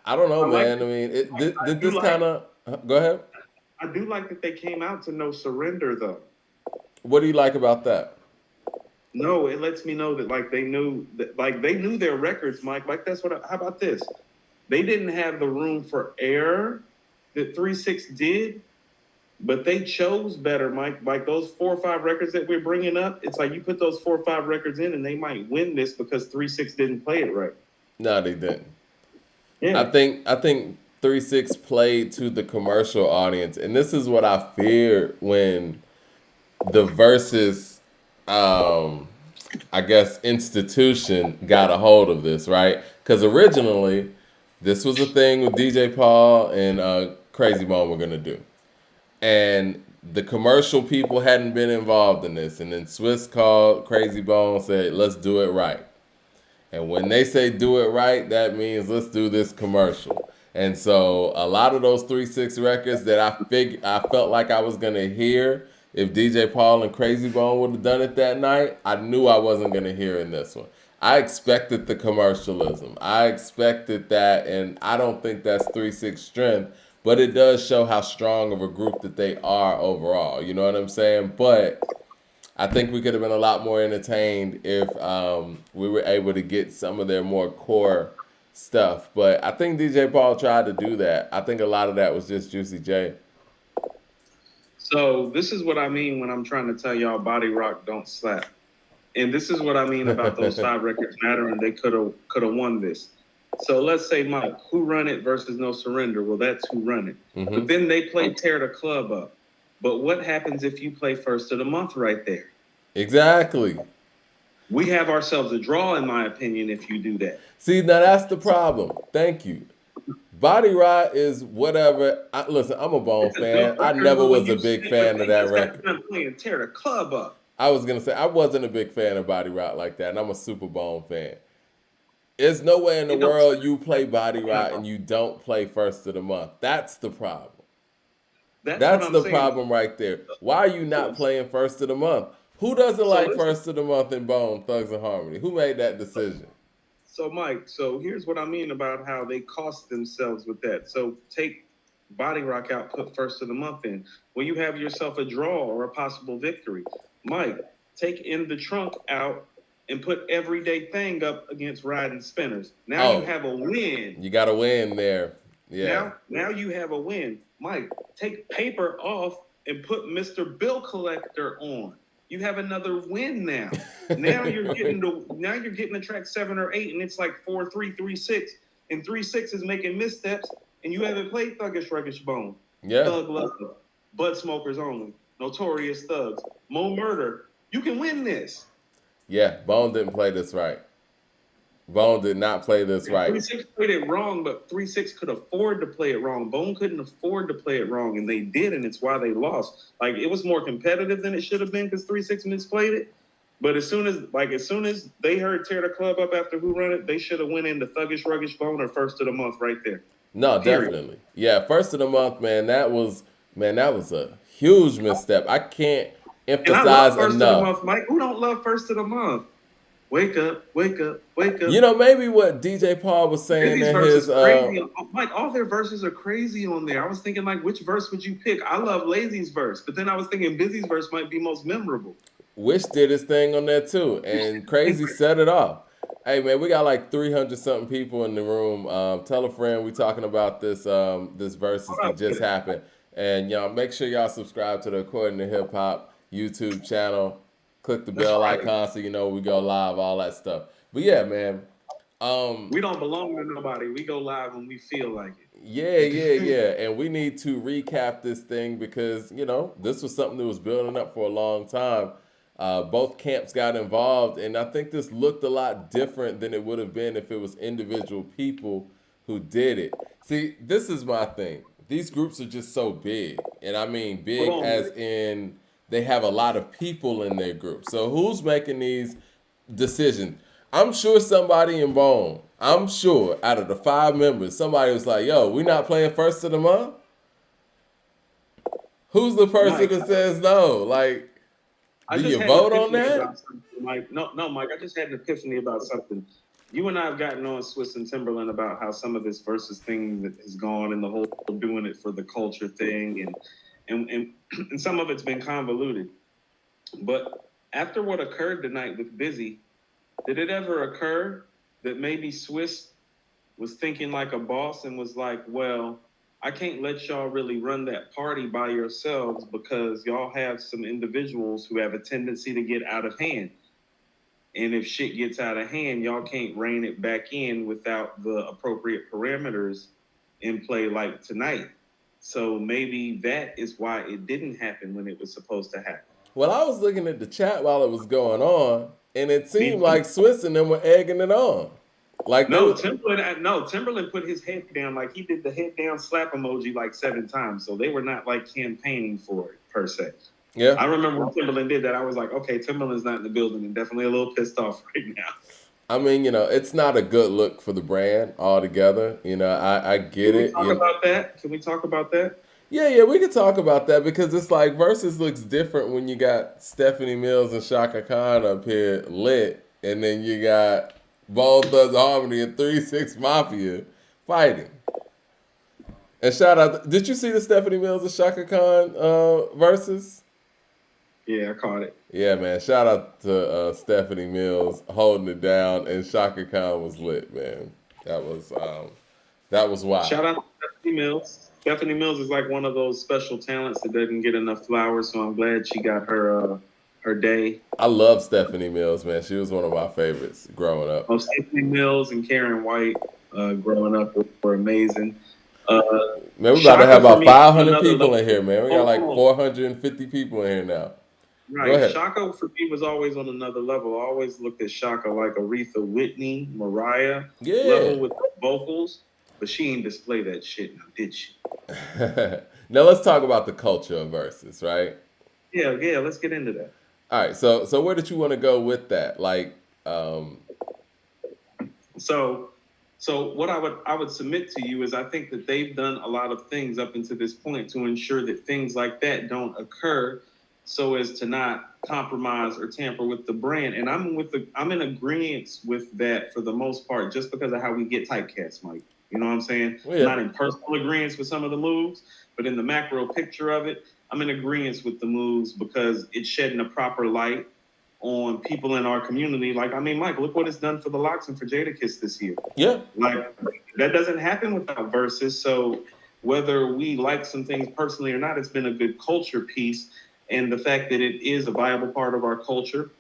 I don't know,
I like.
man. I mean,
I
did
do
this
like.
kind of go ahead?
I do like that they came out to No Surrender though.
What do you like about that?
No, it lets me know that they knew their records, Mike. Like that's what. How about this? They didn't have the room for error that 3-6 did, but they chose better, Mike. Like those 4 or 5 records that we're bringing up, it's like you put those 4 or 5 records in, and they might win this because 3-6 didn't play it right.
No, they didn't.
Yeah,
I think 3-6 played to the commercial audience, and this is what I feared when the versus I guess institution got a hold of this, right? Because originally this was a thing with DJ Paul and Crazy Bone were gonna do, and the commercial people hadn't been involved in this, and then Swiss called Crazy Bone, said, "Let's do it right." And when they say do it right, that means let's do this commercial. And so a lot of those 3-6 records that I felt like I was gonna hear if DJ Paul and Crazy Bone would have done it that night, I knew I wasn't gonna hear in this one. I expected the commercialism. I expected that, and I don't think that's 3-6 strength, but it does show how strong of a group that they are overall. You know what I'm saying? But I think we could have been a lot more entertained if we were able to get some of their more core stuff. But I think DJ Paul tried to do that. I think a lot of that was just Juicy J.
So this is what I mean when I'm trying to tell y'all Body Rock don't slap. And this is what I mean about those 5 records matter, and they could have won this. So let's say Mike, Who Run It versus No Surrender. Well, that's Who Run It. But then they play Tear the Club Up. But what happens if you play First of the Month right there?
Exactly.
We have ourselves a draw, in my opinion, if you do that.
See, now that's the problem. Thank you. Body Rot is whatever. Listen, I'm a Bone fan. I never was a big fan of that record.
I'm playing Tear the Club Up.
I was gonna say I wasn't a big fan of Body Rot like that, and I'm a super Bone fan. There's no way in the world you play Body Rot and you don't play First of the Month. That's the problem. That's the problem right there. Why are you not playing First of the Month? Who doesn't like First of the Month in Bone Thugs and Harmony? Who made that decision?
So Mike, so here's what I mean about how they cost themselves with that. So take Body Rock out, put First of the Month in. When you have yourself a draw or a possible victory. Mike, take In the Trunk out and put Everyday Thing up against Riding Spinners. Now you have a win.
You got a win there. Yeah.
Now you have a win. Mike, take Paper off and put Mr. Bill Collector on. You have another win now. Now you're getting the track 7 or 8, and it's like 4-3, 3-6, and 3-6 is making missteps, and you haven't played Thuggish Ruggish Bone.
Yeah.
Thug Love, Bud Smokers Only, Notorious Thugs, Mo Murder. You can win this.
Yeah, Bone didn't play this right. Bone did not play this right.
3-6 played it wrong, but 3-6 could afford to play it wrong. Bone couldn't afford to play it wrong, and they did, and it's why they lost. Like, it was more competitive than it should have been because 3-6 misplayed it. But as soon as they heard Tear the Club Up after Who Run It, they should have went into Thuggish Ruggish Bone or First of the Month right there.
No, definitely. Yeah, First of the Month, man, that was a huge misstep. I can't emphasize
and I love First
enough.
Of the Month, Mike. Who don't love First of the Month? Wake up, wake up, wake up.
You know, maybe what DJ Paul was saying in his
Mike, all their verses are crazy on there. I was thinking, like, which verse would you pick? I love Lazy's verse, but then I was thinking Busy's verse might be most memorable.
Wish did his thing on there too, and Crazy set it off. Hey man, we got like 300 something people in the room. Tell a friend we talking about this Verzuz that just happened, and y'all make sure y'all subscribe to the According to Hip Hop YouTube channel. Click the bell icon so you know we go live, all that stuff. But yeah, man.
We don't belong to nobody. We go live when we feel like it.
Yeah. And we need to recap this thing because, you know, this was something that was building up for a long time. Both camps got involved, and I think this looked a lot different than it would have been if it was individual people who did it. See, this is my thing. These groups are just so big, and I mean big as in they have a lot of people in their group. So who's making these decisions? I'm sure somebody in Bone, I'm sure out of the 5 members, somebody was like, yo, we not playing First of the Month? Who's the person that says no? Like, do you vote on that?
Mike, no, Mike, I just had an epiphany about something. You and I have gotten on Swiss and Timberland about how some of this Verzuz thing that has gone and the whole doing it for the culture thing and some of it's been convoluted. But after what occurred tonight with Busy, did it ever occur that maybe Swiss was thinking like a boss and was like, well, I can't let y'all really run that party by yourselves because y'all have some individuals who have a tendency to get out of hand. And if shit gets out of hand, y'all can't rein it back in without the appropriate parameters in play like tonight. So maybe that is why it didn't happen when it was supposed to happen.
Well, I was looking at the chat while it was going on, and it seemed like Swiss and them were egging it on. Like
Timberland put his head down, like he did the head down slap emoji like 7 times. So they were not like campaigning for it per se.
Yeah.
I remember when Timberland did that, I was like, okay, Timberland's not in the building and definitely a little pissed off right now.
I mean, you know, it's not a good look for the brand altogether. You know, I get it.
Can we talk about that? Can we talk about that?
Yeah, we can talk about that because it's like Verzuz looks different when you got Stephanie Mills and Shaka Khan up here lit, and then you got Bone Thugs Harmony and 3-6 Mafia fighting. And shout out, did you see the Stephanie Mills and Shaka Khan Verzuz?
Yeah, I caught it.
Yeah, man. Shout out to Stephanie Mills holding it down, and Shaka Khan was lit, man. That was that was
Shout
wild.
out to Stephanie Mills. Stephanie Mills is like one of those special talents that doesn't get enough flowers, so I'm glad she got her day.
I love Stephanie Mills, man. She was one of my favorites growing up.
Oh, Stephanie Mills and Karen White growing up were amazing. Uh,
Man, we about to have
Shaka for
about
me is on
500
another
people
level.
in here, man. We got
Hold
like
on.
450 people in here now. Go
Right.
ahead.
Shaka for me was always on another level. I always looked at Shaka like Aretha Whitney, Mariah
Yeah.
level with the vocals, but she ain't display that shit now, did she?
Now let's talk about the culture of verses, right?
Yeah, yeah, let's get into that.
All right. So where did you want to go with that? Like,
So so what I would submit to you is I think that they've done a lot of things up until this point to ensure that things like that don't occur so as to not compromise or tamper with the brand. And I'm in agreement with that for the most part, just because of how we get typecast, Mike. You know what I'm saying?
well,
I'm
yeah,
not in personal agreement with some of the moves, but in the macro picture of it, I'm in agreement with the moves because it's shedding a proper light on people in our community. Like, I mean, Mike, look what it's done for the Locks and for Jadakiss this year.
yeah,
Like, that doesn't happen without verses. So whether we like some things personally or not, it's been a good culture piece. And the fact that it is a viable part of our culture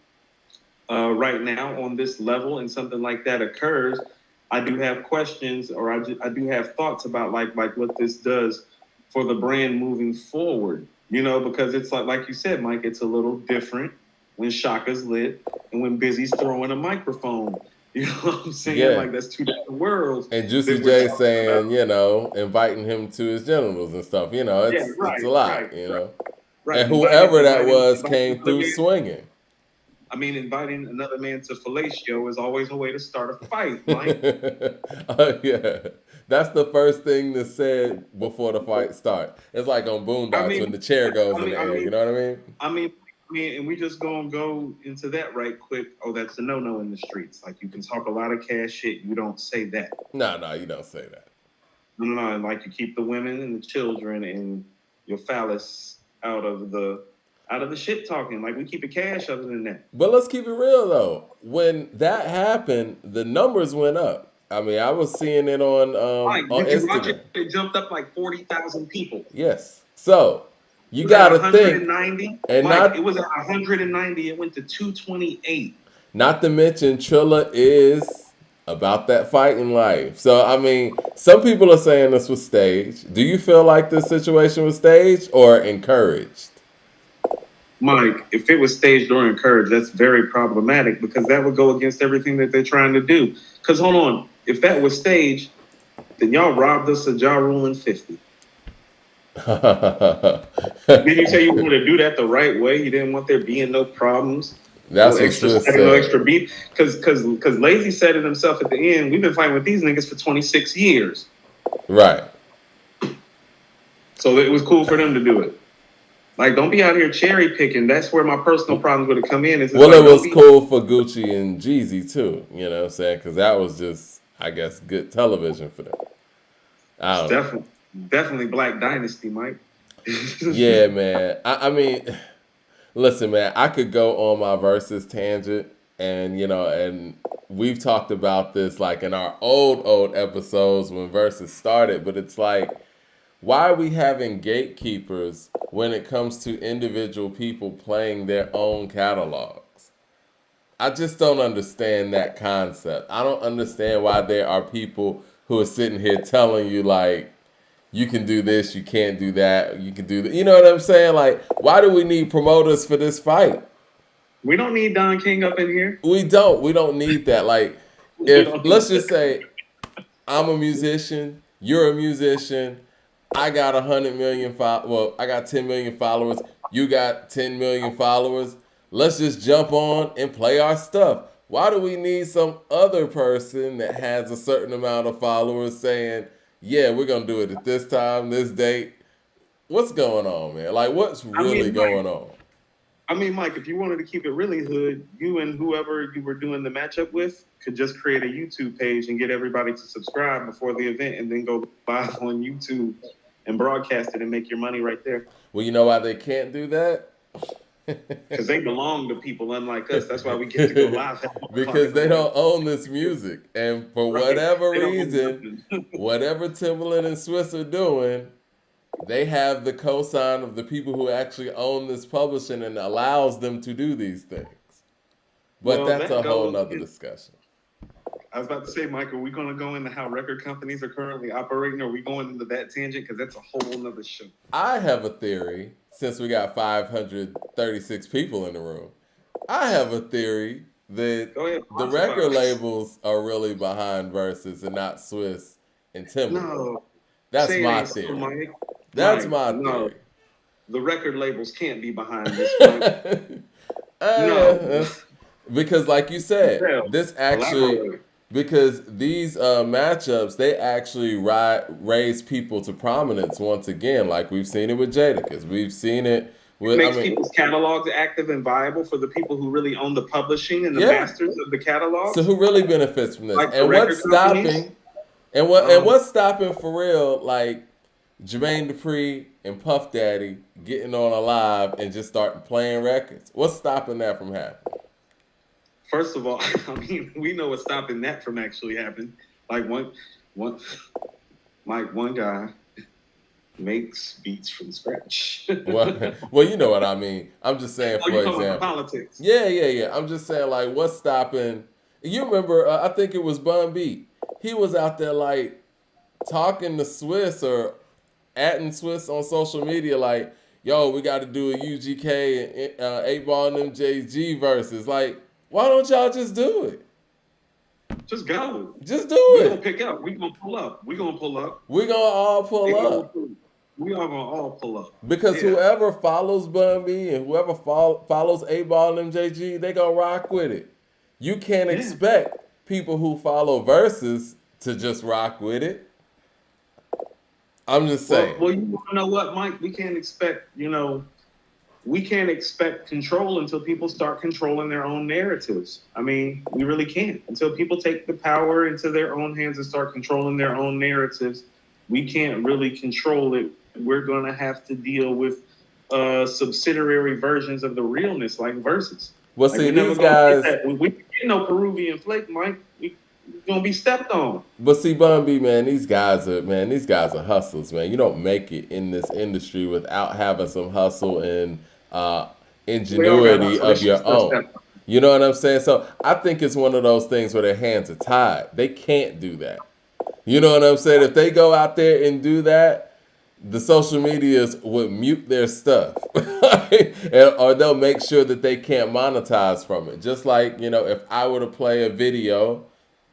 right now on this level, and something like that occurs, I do have questions, or I do have thoughts about like what this does for the brand moving forward. You know, because it's like you said, Mike, it's a little different when Shaka's lit and when Busy's throwing a microphone. You know what I'm saying?
yeah.
Like, that's two different worlds
And Juicy
that we're
J
talking
saying,
about.
inviting him to his genitals and stuff.
Yeah,
It's a
right,
lot.
right, right, right.
And whoever that was
Inviting
came
another
through
man.
swinging.
I mean, inviting another man to fellatio is always a way to start a fight, Mike.
Yeah, that's the first thing that's said before the fight starts. It's like on
I
Boondocks when
mean,
the chair goes
I
in
mean,
the
I
air. You
mean,
know what I mean?
I mean, and we just gonna go into that right quick. Oh, that's a no-no in the streets. Like, you can talk a lot of cash shit. You don't say that.
No, no, you don't say that.
No, no, no. And like, you keep the women and the children and your phallus out of the shit talking. Like, we keep it cash other than that.
But let's keep it real though. When that happened, the numbers went up. I mean, I was seeing it
Mike,
on
did you watch it?
Instagram.
It jumped up like 40,000 people.
Yes. So you
It was at
got to think,
190.
and
Mike, it
not
was at 190. It went to 228.
not to mention Trilla is about that fighting life. So I mean, some people are saying this was staged. Do you feel like this situation was staged or encouraged?
Mike, if it was staged or encouraged, that's very problematic because that would go against everything that they're trying to do. Because hold on, if that was staged, then y'all robbed us of Ja Rule in 50. Did you say you wanted to do that the right way? You didn't want there being no problems, no
That's what
extra
Swiss
static, no
said.
extra beef? Because Lazy said it himself at the end. We've been fighting with these niggas for 26 years.
Right.
So it was cool for them to do it. Like, don't be out here cherry picking. That's where my personal problems would have come in. Is it's
Well,
like,
it
don't
was
be.
cool for Gucci and Jeezy too. You know what I'm saying? Because that was just, I guess, good television for them. I
It's
don't know.
definitely Black Dynasty, Mike.
Yeah, man. I mean, listen, man. I could go on my versus tangent, and and we've talked about this like in our old episodes when versus started. But it's like, why are we having gatekeepers when it comes to individual people playing their own catalogs? I just don't understand that concept. I don't understand why there are people who are sitting here telling you like you can do this, you can't do that, you can do that. You know what I'm saying? Like, why do we need promoters for this fight?
We don't need Don King up in here.
We don't. We don't need that. Like,
We
if
don't need
let's just say I'm a musician, you're a musician, I got 100 million well, I got 10 million followers, you got 10 million followers. Let's just jump on and play our stuff. Why do we need some other person that has a certain amount of followers saying, "Yeah, we're gonna do it at this time, this date"? What's going on, man? Like, what's
I
really
mean, Mike.
going on?
I mean, Mike. If you wanted to keep it really hood, you and whoever you were doing the matchup with could just create a YouTube page and get everybody to subscribe before the event, and then go live on YouTube and broadcast it and make your money right there.
Well, you know why they can't do that?
because they belong to people unlike us. That's why we get to go live at 1 o'clock in
Because
the
they
morning.
don't own this music. And for
Right?
whatever
They don't own
reason,
nothing.
whatever Timbaland and Swiss are doing, they have the cosign of the people who actually own this publishing and allows them to do these things. But
Well,
that's
that
a whole
goes.
nother discussion.
I was about to say, Mike, are we going to go into how record companies are currently operating? Or are we going into that tangent? Because that's a whole nother show.
I have a theory, since we got 536 people in the room. I have a theory that
Go ahead,
the
philosophize.
record labels are really behind Versus and not Swiss and Timbaland.
No,
That's
say it
my
ain't so,
theory.
Mike.
That's
Mike,
my
no,
theory.
the record labels can't be behind this, Mike. No,
That's- because, like you said,
Tell,
this actually,
elaborate.
because these matchups, they actually raise people to prominence once again, like we've seen it with Jadakiss. We've seen it
It
with, I
makes
mean,
people's catalogs active and viable for the people who really own the publishing and the
yeah.
masters of the
So
catalogs,
who really benefits from this?
like the
And what's
record companies.
stopping? And
Um,
what's stopping for real? Like Jermaine Dupri and Puff Daddy getting on a live and just starting playing records. What's stopping that from happening?
First of all, I mean, we know what's stopping that from actually happening. Like one, Mike, one guy makes beats from scratch.
Well, you know what I mean. I'm just saying,
Oh, you
for
talking about the
example.
politics?
Yeah. I'm just saying, like, what's stopping? You remember? I think it was Bun B. He was out there like talking to Swiss or atting Swiss on social media, like, "Yo, we got to do a UGK and 8 Ball and MJG versus." Like, why don't y'all just do it?
Just go.
Just do
We gonna
it.
pick up. We gonna pull up. We gonna pull up.
We're gonna all pull
They gonna
up.
pull. We are gonna all pull up.
Because
Yeah.
whoever follows Bun B and whoever follows 8 Ball and MJG, they gonna rock with it. You can't
Yeah.
expect people who follow Versus to just rock with it. I'm just saying.
Well, you want to know what, Mike? We can't expect control until people start controlling their own narratives. I mean, we really can't. Until people take the power into their own hands and start controlling their own narratives, we can't really control it. We're going to have to deal with subsidiary versions of the realness, like Versus.
Well,
Like,
see,
we're never
these
going to get
guys.
that. We get no Peruvian flake, Mike. We're going to be stepped on.
But see, Bun B, man, these guys are hustlers, man. You don't make it in this industry without having some hustle and
We all got
ingenuity
hustle. That
of
shit
your
still
own.
stepped on.
You know what I'm saying? So I think it's one of those things where their hands are tied. They can't do that. You know what I'm saying? If they go out there and do that, the social medias would mute their stuff, or they'll make sure that they can't monetize from it. Just like, if I were to play a video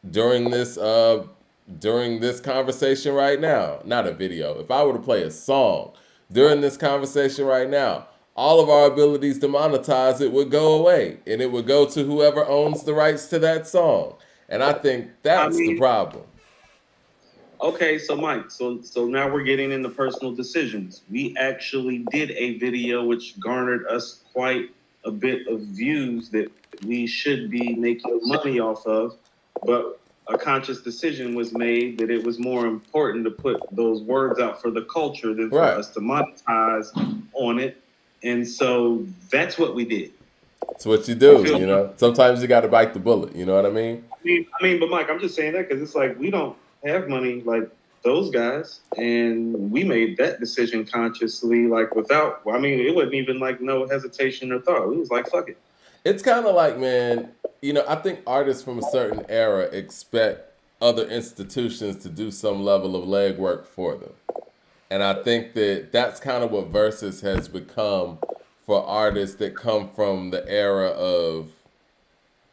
during this conversation right now, not a video, if I were to play a song during this conversation right now, all of our abilities to monetize it would go away, and it would go to whoever owns the rights to that song. And I think
I
that's the
mean,
problem.
okay, so Mike, so now we're getting into personal decisions. We actually did a video which garnered us quite a bit of views that we should be making money off of, but a conscious decision was made that it was more important to put those words out for the culture than for
Right.
us to monetize on it. And so that's what we did.
It's what you do,
I feel-
Sometimes you got to bite the bullet, you know what I mean?
but Mike, I'm just saying that because it's like we don't have money like those guys, and we made that decision consciously, like without. I mean, it wasn't even like no hesitation or thought. We was like, fuck it.
It's kind of like, man, I think artists from a certain era expect other institutions to do some level of legwork for them. And I think that that's kind of what Versus has become for artists that come from the era of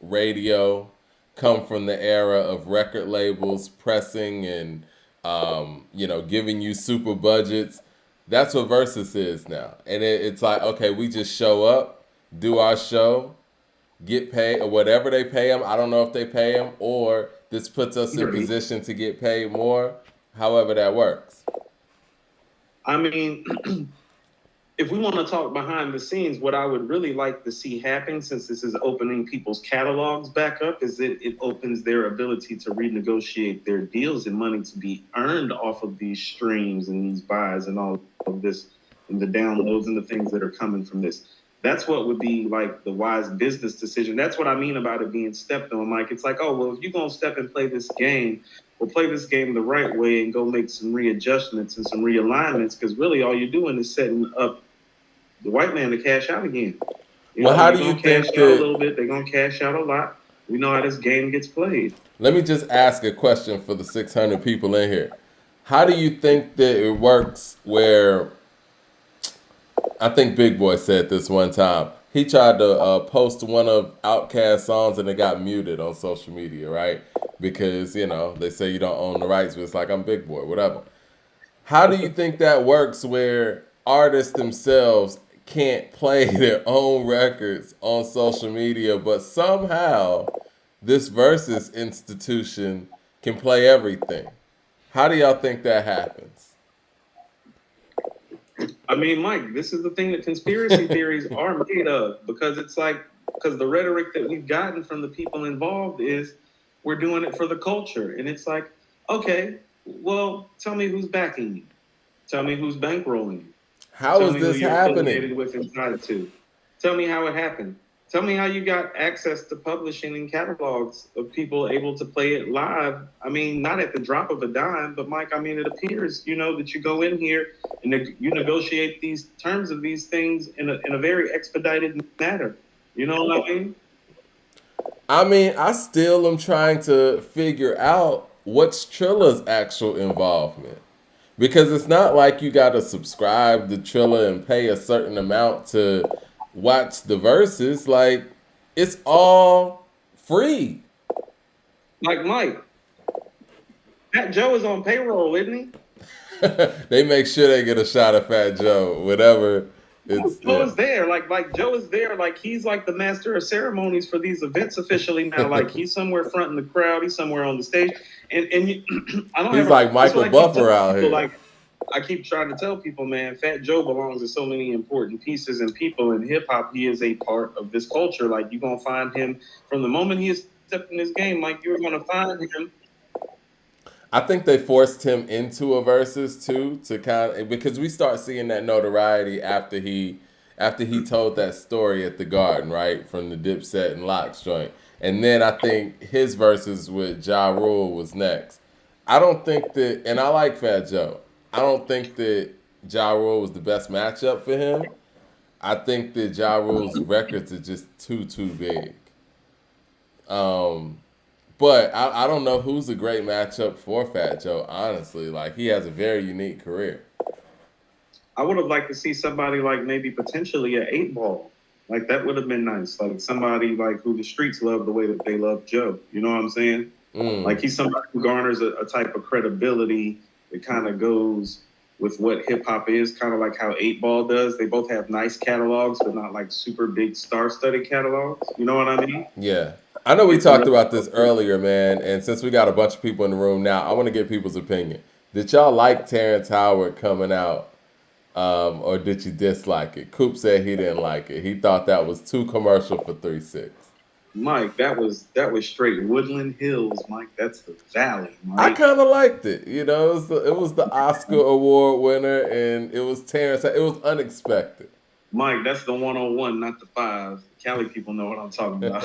radio, come from the era of record labels pressing and giving you super budgets. That's what Versus is now. And it's like, okay, we just show up, do our show, get paid, or whatever they pay them. I don't know if they pay them, or this puts us in position to get paid more, however that works.
I mean, if we want to talk behind the scenes, what I would really like to see happen, since this is opening people's catalogs back up, is that it opens their ability to renegotiate their deals and money to be earned off of these streams and these buys and all of this, and the downloads and the things that are coming from this. That's what would be like the wise business decision. That's what I mean about it being stepped on. Like it's like, oh well, if you're gonna step and play this game, we'll play this game the right way and go make some readjustments and some realignments. Because really, all you're doing is setting up the white man to cash out again. You
Well,
know,
how
you're
do you
gonna cash
think
out a
that?
little bit. They're gonna cash out a lot. We know how this game gets played.
Let me just ask a question for the 600 people in here. How do you think that it works where I think Big Boy said this one time. He tried to post one of Outkast songs and it got muted on social media, right? Because, they say you don't own the rights, but it's like, I'm Big Boy, whatever. How do you think that works where artists themselves can't play their own records on social media, but somehow this Versus institution can play everything? How do y'all think that happens?
I mean, Mike, this is the thing that conspiracy theories are made of because it's like, because the rhetoric that we've gotten from the people involved is we're doing it for the culture. And it's like, okay, well, tell me who's backing you. Tell me who's bankrolling you.
How
Tell
is
me who
this
you're
happening?
affiliated with and tied to. Tell me how it happened. Tell me how you got access to publishing and catalogs of people able to play it live. I mean, not at the drop of a dime, but Mike, I mean, it appears, that you go in here and you negotiate these terms of these things in a very expedited manner. You know what I mean?
I mean, I still am trying to figure out what's Trilla's actual involvement. Because it's not like you got to subscribe to Trilla and pay a certain amount to watch the verses. Like, it's all free.
Like Mike, Fat Joe is on payroll, isn't he?
They make sure they get a shot of Fat Joe, whatever. It's,
Joe
yeah.
is there, like Joe is there, like he's like the master of ceremonies for these events officially now. Like he's somewhere front in the crowd, he's somewhere on the stage, and you, I don't
He's
have a.
like
That's
Michael
what I keep
Buffer
telling
out
people.
here.
Like I keep trying to tell people, man, Fat Joe belongs to so many important pieces and people in hip hop. He is a part of this culture. Like you're gonna find him from the moment he is stepped in this game. Like you're gonna find him.
I think they forced him into a versus too to kind of because we start seeing that notoriety after he told that story at the Garden, right, from the Dipset and Locks joint, and then I think his versus with Ja Rule was next. I don't think that, and I like Fat Joe. I don't think that Ja Rule was the best matchup for him. I think that Ja Rule's records are just too big. Um, but I don't know who's a great matchup for Fat Joe, honestly. Like, he has a very unique career.
I would have liked to see somebody like maybe potentially an 8 Ball. Like that would have been nice. Like somebody like who the streets love the way that they love Joe. You know what I'm saying?
Mm,
Like he's somebody who garners a type of credibility that kind of goes with what hip hop is, kind of like how 8 Ball does. They both have nice catalogs, but not like super big star-studded catalogs. You know what I mean?
yeah. I know we
It's a
talked
really
about this earlier, man, and since we got a bunch of people in the room now, I want to get people's opinion. Did y'all like Terrence Howard coming out, or did you dislike it? Coop said he didn't like it. He thought that was too commercial for 3-6.
Mike. That was straight Woodland Hills, Mike. That's the Valley,
I
Mike.
kind of liked it. It was the Oscar award winner, and it was Terrence. It was unexpected.
Mike, that's the 101, not the five. Cali people know what I'm talking about.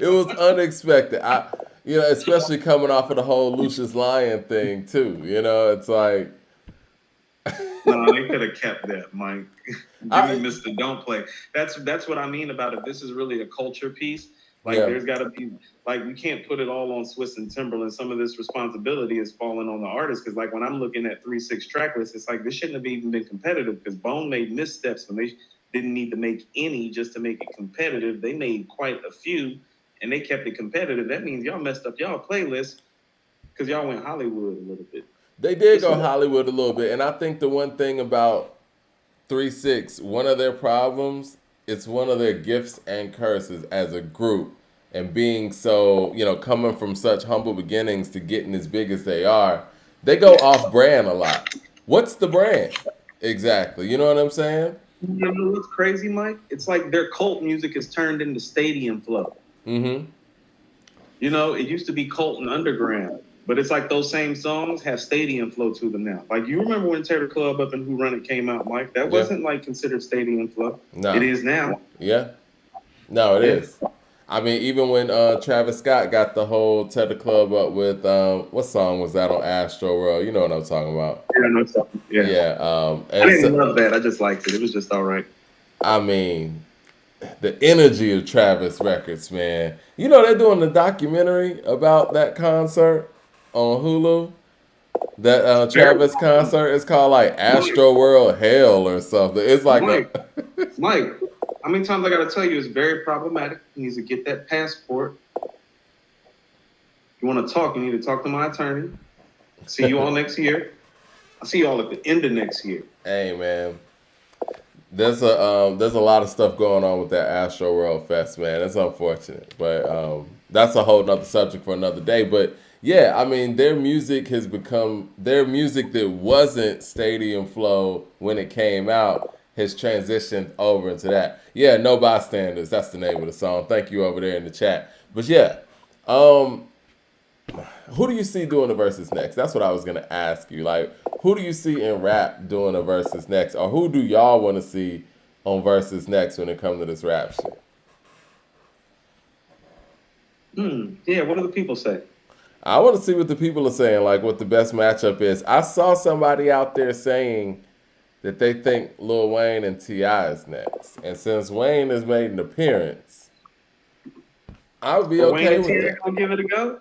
It was unexpected. Especially coming off of the whole Lucius Lyon thing too. It's like
No, they could have kept that, Mike. Give me
I
Mr. Don't Play. That's what I mean about it. This is really a culture piece. Like
yeah
there's got to be like we can't put it all on Swiss and Timberland. Some of this responsibility is falling on the artist because like when I'm looking at 3-6 track lists, it's like this shouldn't have even been competitive because Bone made missteps when they didn't need to make any just to make it competitive. They made quite a few and they kept it competitive. That means y'all messed up y'all playlist because y'all went Hollywood a little bit.
they did
Just a
go
little.
Hollywood a little bit, and I think the one thing about 3-6, one of their problems, it's one of their gifts and curses as a group, and being so coming from such humble beginnings to getting as big as they are, they go off brand a lot. What's the brand exactly? You know what I'm saying?
You know what's crazy, Mike? It's like their cult music is turned into stadium flow.
Mm-hmm.
You know, it used to be cult and underground. But it's like those same songs have stadium flow to them now. Like you remember when Tear the Club Up and Who Run It came out, Mike? That
Yeah.
wasn't like considered stadium flow. It
No.
is now.
Yeah. No, it
Yeah.
is. I mean, even when Travis Scott got the whole Tether Club up with what song was that on Astro World? You know what I'm talking about?
Yeah, no, something. Yeah.
Yeah.
I
And
didn't
so,
love that. I just liked it. It was just all right.
I mean, the energy of Travis Records, man. You know they're doing the documentary about that concert on Hulu. That
Very
Travis concert is called like Astro World Hell or something. It's like a
Mike, Mike, how many times I got to tell you it's very problematic. He needs to get that passport. If you want to talk, you need to talk to my attorney. See you all next year. I'll see you all at the end of next year.
Hey man, there's a lot of stuff going on with that Astro World Fest, man. It's unfortunate, but that's a whole nother subject for another day. But yeah, I mean, their music has become their music that wasn't stadium flow when it came out has transitioned over into that. Yeah, No Bystanders. That's the name of the song. Thank you over there in the chat. But yeah, um, who do you see doing the verses next? That's what I was gonna ask you. Like, who do you see in rap doing the verses next, or who do y'all want to see on verses next when it comes to this rap shit?
Yeah, what do the people say?
I want to see what the people are saying, like what the best matchup is. I saw somebody out there saying that they think Lil Wayne and T.I. is next, and since Wayne has made an appearance, I would be
Are Wayne
okay
and
with
T.I.
that.
gonna give it a go?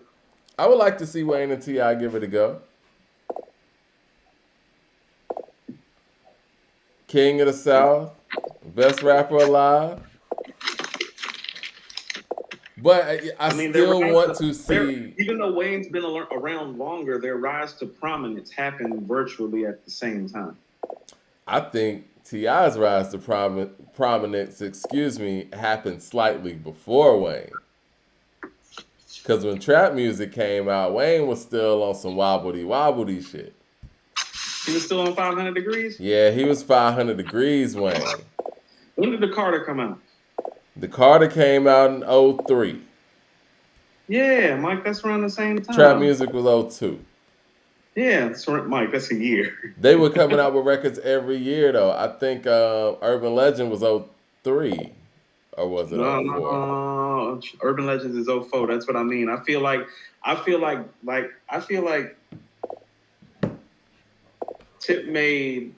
I would like to see Wayne and T.I. give it a go. King of the South, best rapper alive. But I
I mean, their
still
rise
want
to,
to see.
even though Wayne's been around longer, their rise to prominence happened virtually at the same time.
I think T.I.'s rise to prominence, happened slightly before Wayne. Because when trap music came out, Wayne was still on some wobbly shit.
He was still on 500 Degrees.
Yeah, he was 500 Degrees Wayne.
When did the Carter come out?
The Carter came out in '03.
Yeah, Mike, that's around the same time.
Trap music was '02.
Yeah, Mike, that's a year.
They were coming out with records every year, though. I think Urban Legend was '03. Or was it '04?
No, Urban Legends is '04. That's what I mean. I feel like Tip made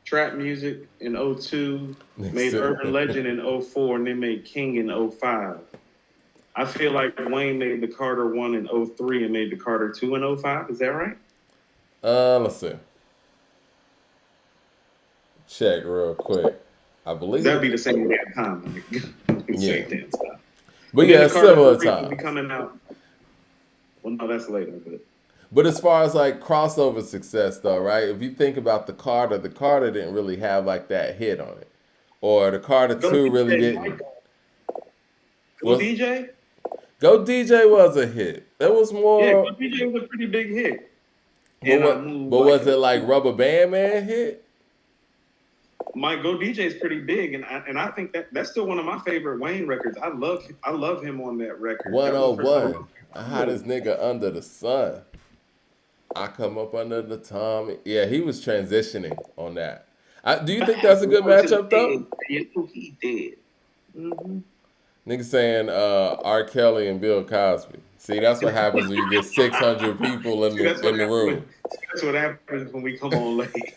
trap music in '02, made Urban Legend in '04, and then made King in '05. I feel like Wayne made the Carter 1 in '03 and made the Carter 2 in '05. Is that right?
Let's see. Check real quick. I believe
That'd be the same damn time.
Yeah.
Same damn time.
But
And then
yeah,
the Carter
similar
3 will
time.
be coming out. Well, no, that's later.
But as far as like crossover success, though, right? If you think about the Carter didn't really have like that hit on it, or the Carter
Go
2 really
DJ,
didn't.
Mike. Go
Was,
DJ?
Go DJ was a hit. That was
Yeah,
more.
Go DJ was a pretty big hit.
But,
And I
what,
moved
but
like
was it like Rubber Band Man hit?
my Go DJ is pretty big, and I think that's still one of my favorite Wayne records. I love him on that record. That was the first
101. The hottest nigga under the sun. I come up under the Tommy. Yeah, he was transitioning on that. Do you think that's a good matchup though?
You know he did. Mm-hmm.
Nigga saying R. Kelly and Bill Cosby. See, that's what happens when you get 600 people in the room.
That's what happens when we come on late.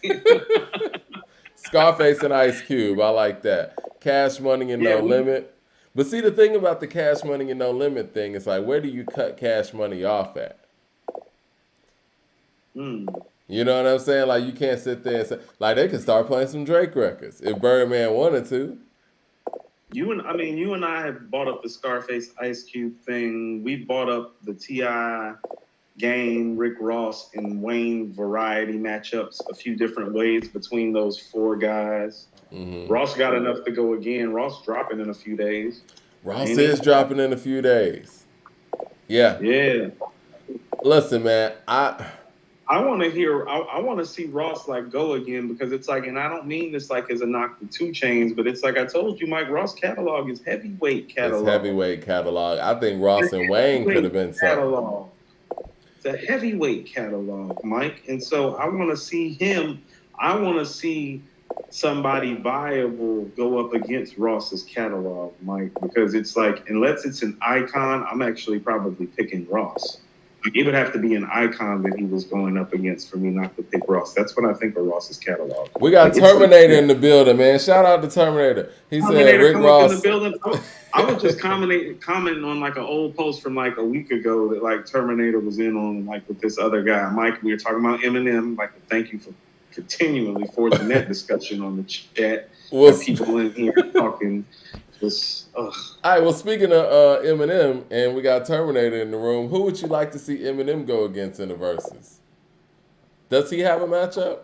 Scarface and Ice Cube. I like that. Cash Money and No Limit. But see, the thing about the Cash Money and No Limit thing is like, where do you cut Cash Money off at? You know what I'm saying? Like, you can't sit there and say, like, they could start playing some Drake records if Birdman wanted to.
You and I have bought up the Scarface Ice Cube thing. We bought up the T.I. Game, Rick Ross, and Wayne variety matchups a few different ways between those four guys. Mm-hmm. Ross got enough to go again. Ross dropping in a few days.
Ross is dropping in a few days. Yeah.
Yeah.
Listen, man, I
want to hear. I want to see Ross like go again because it's like, and I don't mean this like as a knock to 2 Chainz, but it's like I told you, Mike Ross catalog is heavyweight catalog.
It's heavyweight catalog. I think Ross and Wayne could have been something.
the heavyweight catalog, Mike. And so I want to see him. I want to see somebody viable go up against Ross's catalog, Mike, because it's like, unless it's an icon, I'm actually probably picking Ross. Like, it would have to be an icon that he was going up against for me not to pick Ross. That's what I think of Ross's catalog.
We got
Like,
Terminator in the building, man. Shout out to Terminator. He said
Terminator
Rick
come up in the
Ross.
building. I was just commenting on like an old post from like a week ago that like Terminator was in on like with this other guy, Mike. We were talking about Eminem. Like, thank you for continually forcing that discussion on the chat.
Well,
People in here talking. Just, ugh.
All right. Well, speaking of Eminem, and we got Terminator in the room. Who would you like to see Eminem go against in the Verzuz? Does he have a matchup?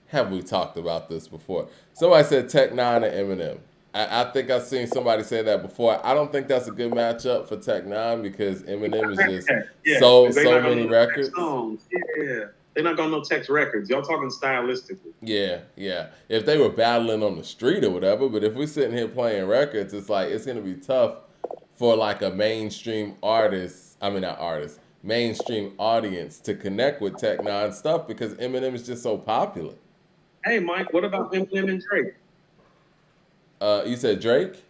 Have we talked about this before? Somebody said Tech Nine and Eminem. I think I've seen somebody say that before. I don't think that's a good matchup for Tech Nine because Eminem is just so many records.
Yeah, they're not gonna know Tech's records. Y'all talking stylistically.
Yeah. If they were battling on the street or whatever, but if we're sitting here playing records, it's like it's gonna be tough for like a mainstream artist. I mean, not artist, mainstream audience to connect with Tech Nine stuff because Eminem is just so popular.
Hey, Mike, what about Eminem and Drake?
You said Drake?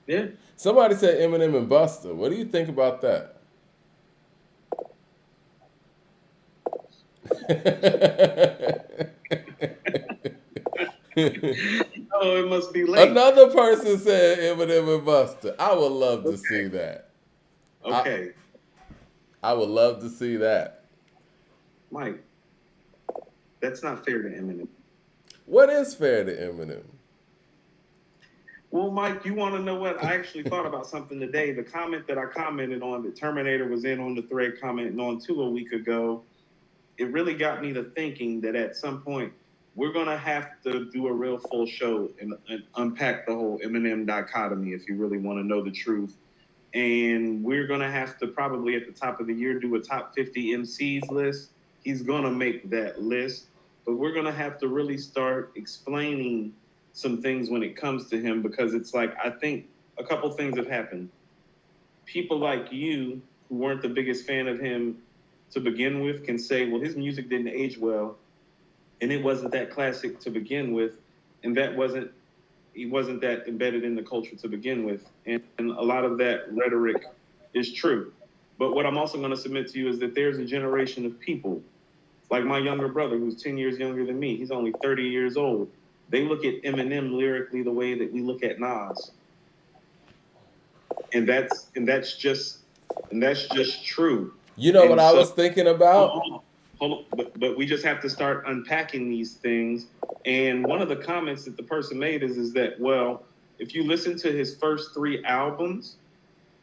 Yeah.
Somebody said Eminem and Busta. What do you think about that?
Oh, it must be late.
Another person said Eminem and Busta. I would love to see that.
Okay.
I would love to see that.
Mike, that's not fair to Eminem.
What is fair to Eminem?
Well, Mike, you want to know what? I actually thought about something today. The comment that I commented on that Terminator was in on the thread commenting on too a week ago, it really got me to thinking that at some point we're going to have to do a real full show and unpack the whole Eminem dichotomy if you really want to know the truth. And we're going to have to probably at the top of the year do a top 50 MCs list. He's going to make that list, but we're going to have to really start explaining some things when it comes to him because it's like, I think a couple things have happened. People like you who weren't the biggest fan of him to begin with can say, well, his music didn't age well and it wasn't that classic to begin with. And he wasn't that embedded in the culture to begin with. And a lot of that rhetoric is true. But what I'm also going to submit to you is that there's a generation of people like my younger brother, who's 10 years younger than me. He's only 30 years old. They look at Eminem lyrically the way that we look at Nas. And that's just true.
You know what I was thinking about?
Hold on. But we just have to start unpacking these things. And one of the comments that the person made is that, well, if you listen to his first 3 albums,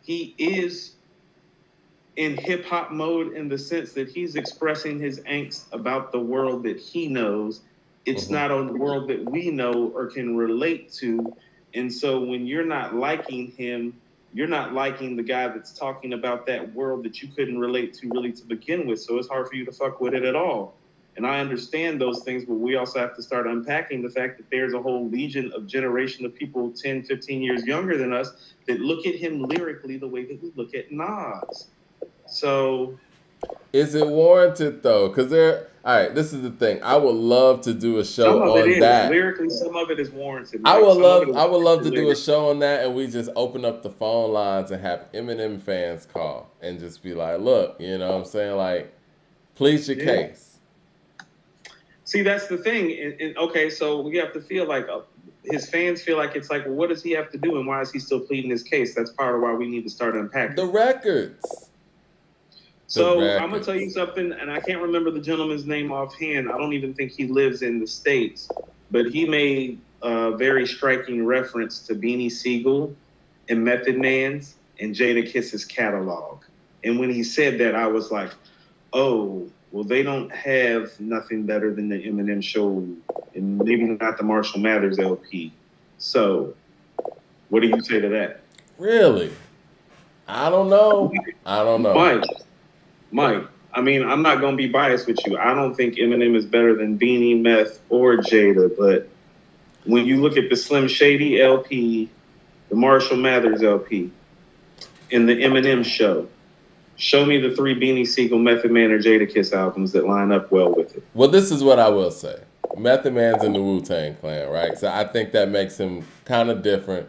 he is in hip hop mode in the sense that he's expressing his angst about the world that he knows. It's not a world that we know or can relate to. And so when you're not liking him, you're not liking the guy that's talking about that world that you couldn't relate to really to begin with. So it's hard for you to fuck with it at all. And I understand those things, but we also have to start unpacking the fact that there's a whole legion of generation of people 10, 15 years younger than us that look at him lyrically the way that we look at Nas. So
is it warranted though? Because all right, this is the thing. I would love to do a show on that.
Lyrically, some of it is warranted.
I would love to do a show on that, and we just open up the phone lines and have Eminem fans call and just be like, "Look, you know what I'm saying? Like, please your case."
See, that's the thing. And okay, so we have to feel like his fans feel like it's like, well, what does he have to do, and why is he still pleading his case? That's part of why we need to start unpacking
the records.
So I'm going to tell you something, and I can't remember the gentleman's name offhand. I don't even think he lives in the States, but he made a very striking reference to Beanie Siegel and Method Man's and Jada Kiss's catalog. And when he said that, I was like, oh, well, they don't have nothing better than the Eminem show and maybe not the Marshall Mathers LP. So what do you say to that?
Really? I don't know.
Mike, I mean, I'm not going to be biased with you. I don't think Eminem is better than Beanie, Meth, or Jada. But when you look at the Slim Shady LP, the Marshall Mathers LP, and the Eminem show, Show me the three Beanie Siegel, Method Man, or Jadakiss albums that line up well with it.
Well, this is what I will say. Method Man's in the Wu-Tang Clan, right? So I think that makes him kind of different.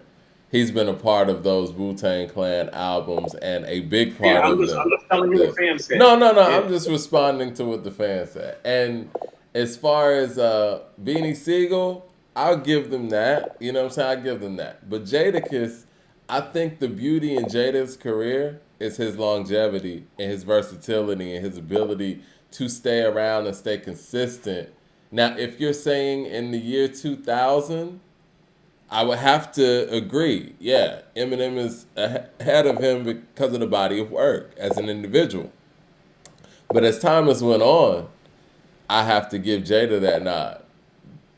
He's been a part of those Wu-Tang Clan albums and a big
Yeah,
part of
I'm
them.
just telling you what
The,
fans said.
no.
Yeah.
I'm just responding to what the fans said. And as far as Beanie Siegel, I'll give them that. You know what I'm saying? I give them that. But Jadakiss, I think the beauty in Jada's career is his longevity and his versatility and his ability to stay around and stay consistent. Now, if you're saying in the year 2000, I would have to agree. Yeah, Eminem is ahead of him because of the body of work as an individual. But as time has went on, I have to give Jada that nod,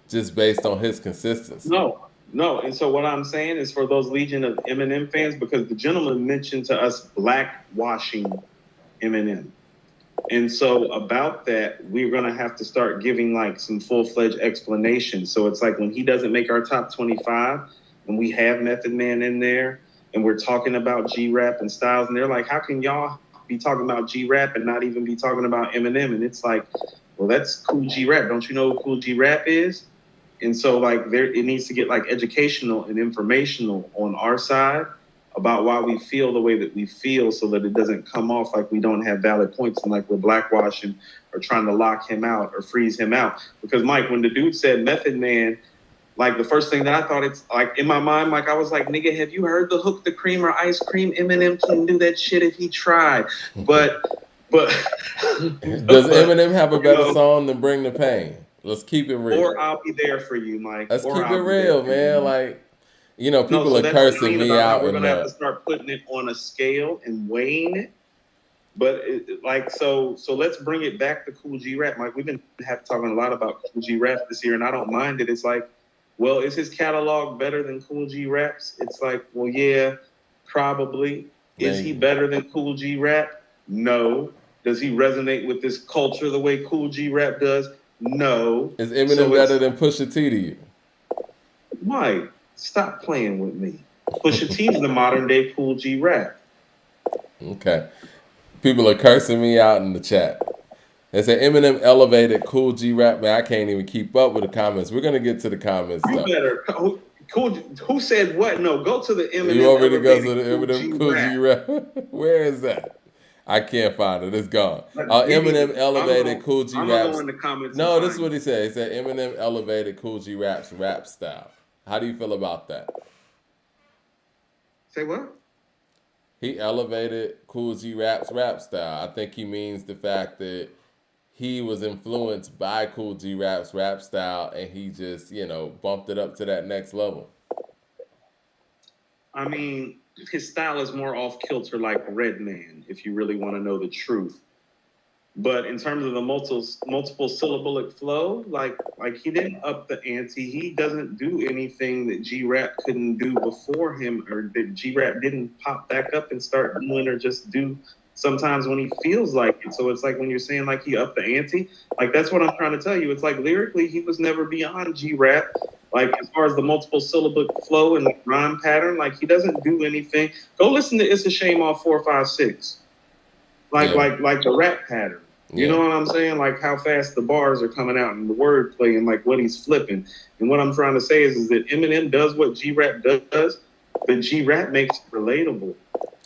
just based on his consistency.
No. And so what I'm saying is for those legion of Eminem fans, because the gentleman mentioned to us blackwashing Eminem. And so about that, we're gonna have to start giving like some full-fledged explanations. So it's like when he doesn't make our top 25, and we have Method Man in there, and we're talking about G-Rap and Styles, and they're like, how can y'all be talking about G-Rap and not even be talking about Eminem? And it's like, well, that's Cool G-Rap. Don't you know who Cool G-Rap is? And so like there, it needs to get like educational and informational on our side about why we feel the way that we feel, so that it doesn't come off like we don't have valid points and like we're blackwashing or trying to lock him out or freeze him out. Because Mike, when the dude said Method Man, like the first thing that I thought, it's like in my mind, like I was like, nigga, have you heard the hook, the cream or ice cream? Eminem can do that shit if he tried. But
Does Eminem have a better song than Bring the Pain? Let's keep it real.
Or I'll be there for you, Mike.
Let's
Or
keep it
I'll be
real,
there for
man.
you.
Like,
No,
people
so
are
that's what I
cursing
mean
me
about how
out
we're
and
gonna have to start putting it on a scale and weighing it. But like so let's bring it back to Cool G Rap. Like we've been talking a lot about Cool G Rap this year, and I don't mind it. It's like, well, is his catalog better than Cool G Rap's? It's like, well, yeah, probably. Is he
maybe.
better than Cool G Rap? No. Does he resonate with this culture the way Cool G Rap does? No.
Is Eminem
So
better
it's
than Pusha T to you?
Mike, stop playing with me. Pusha T's the modern day Cool G Rap.
Okay. People are cursing me out in the chat. They say Eminem elevated Cool G Rap, man. I can't even keep up with the comments. We're gonna get to the comments
You
though.
better. Who said what? No, go to the Eminem.
You want me to go to
elevated
the Eminem Cool G Rap? Where is that? I can't find it. It's gone. Eminem elevated Cool G
I'm
Rap's.
gonna go in the comments.
No, this is what he said. He said Eminem elevated Cool G Rap's rap style. How do you feel about that?
Say what?
He elevated Cool G Rap's rap style. I think he means the fact that he was influenced by Cool G Rap's rap style and he just, bumped it up to that next level.
I mean, his style is more off kilter, like Redman, if you really want to know the truth. But in terms of the multiple syllabic flow, like he didn't up the ante. He doesn't do anything that G Rap couldn't do before him, or that G Rap didn't pop back up and start doing, or just do sometimes when he feels like it. So it's like when you're saying like he upped the ante, like that's what I'm trying to tell you. It's like lyrically he was never beyond G Rap. Like as far as the multiple syllabic flow and the rhyme pattern, like he doesn't do anything. Go listen to "It's a Shame" off 456. Like the rap pattern. You know what I'm saying? Like how fast the bars are coming out and the wordplay and like what he's flipping. And what I'm trying to say is that Eminem does what G-Rap does, but G-Rap makes it relatable.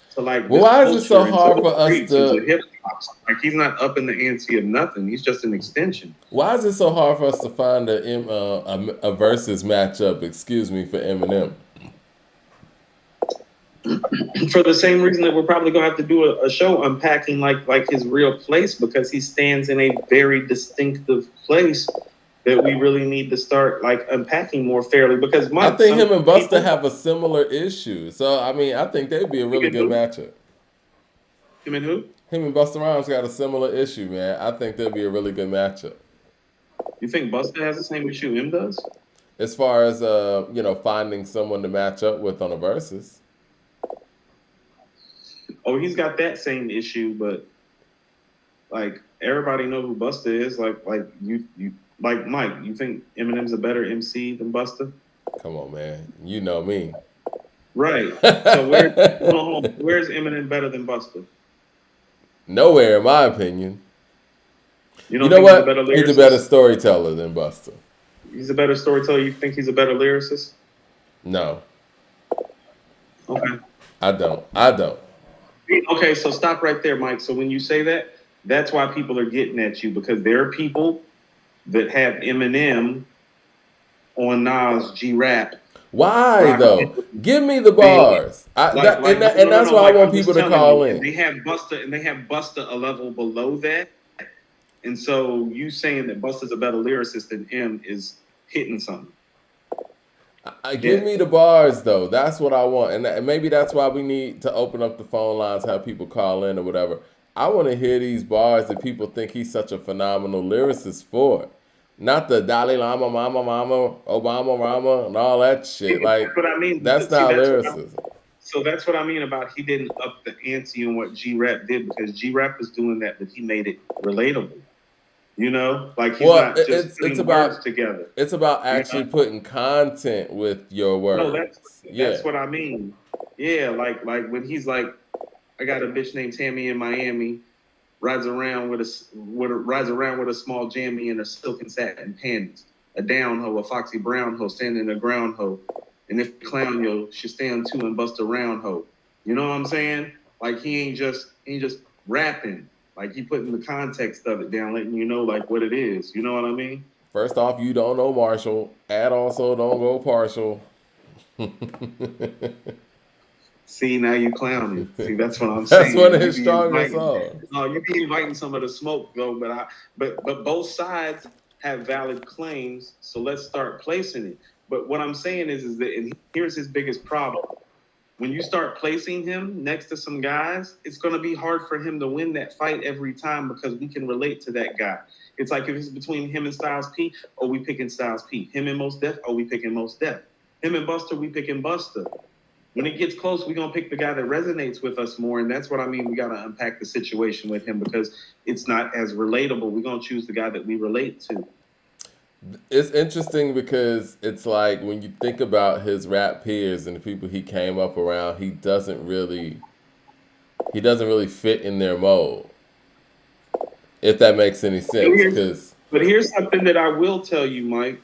So like,
well, why is it so hard for us to
hip hop? Like he's not upping the ante of nothing. He's just an extension.
Why is it so hard for us to find a Verzuz matchup? Excuse me, for Eminem.
For the same reason that we're probably gonna have to do a show unpacking like his real place, because he stands in a very distinctive place that we really need to start like unpacking more fairly. Because
I think him and Busta have a similar issue, so I mean I think they'd be a really good matchup.
Him and who?
Him and Busta Rhymes got a similar issue, man. I think they'd be a really good matchup.
You think Busta has the same issue M does?
As far as finding someone to match up with on a Verzuz.
Oh, he's got that same issue, but like everybody know who Busta is. Like you like Mike. You think Eminem's a better MC than Busta?
Come on, man. You know me.
Right. So where's Eminem better than Busta?
Nowhere, in my opinion.
You
You
don't
know
think he's a better
what? He's a better
lyricist?
storyteller than Buster.
He's a better storyteller. You think he's a better lyricist?
No,
Okay.
I don't. I don't.
Okay, so stop right there, Mike. So when you say that, that's why people are getting at you because there are people that have Eminem on Nas G Rap
Why
rocking
though?
it.
Give me the
They
bars.
no
And
no
that's
no
why I
Mike.
want
I'm
people
just
to
telling
call
you, and
in.
they have Busta a level below that, and so you saying that Busta's a better lyricist than M is hitting something.
Give
Yeah.
me the bars though. That's what I want, and maybe that's why we need to open up the phone lines, have people call in or whatever. I want to hear these bars that people think he's such a phenomenal lyricist for, not the Dalai Lama, Mama, Mama, Obama, Rama, and all that shit.
That's
Like
what I mean.
that's
See,
not lyricism.
so that's what I mean about he didn't up the ante on what G Rap did because G Rap was doing that, but he made it relatable. You know, like he's
Well,
not just putting words together.
it's about
You
actually
know,
putting content with your
no,
words. Yeah.
that's what I mean. Yeah, like when he's like, I got a bitch named Tammy in Miami, rides around with a small jammy and a silk and satin panties, a down hoe, a foxy brown hoe, standing in a ground hoe, and if you clown yo, she stand too and bust a round hoe. You know what I'm saying? Like he ain't just rapping. Like he putting the context of it down, letting you know like what it is. You know what I mean?
First off, you don't know Marshall. Add also don't go partial.
See, now you clowning. See, that's what I'm
That's one
saying.
of his strongest songs.
No, you be inviting some of the smoke though. But both sides have valid claims. So let's start placing it. But what I'm saying is that, and here's his biggest problem. When you start placing him next to some guys, it's going to be hard for him to win that fight every time because we can relate to that guy. It's like if it's between him and Styles P, oh, we picking Styles P. Him and Most Def, oh, we picking Most Def. Him and Buster, we picking Buster. When it gets close, we're gonna pick the guy that resonates with us more, and that's what I mean. We gotta unpack the situation with him because it's not as relatable. We're gonna choose the guy that we relate to.
It's interesting because it's like when you think about his rap peers and the people he came up around, he doesn't really fit in their mold. If that makes any
But
sense, because
here's something that I will tell you, Mike.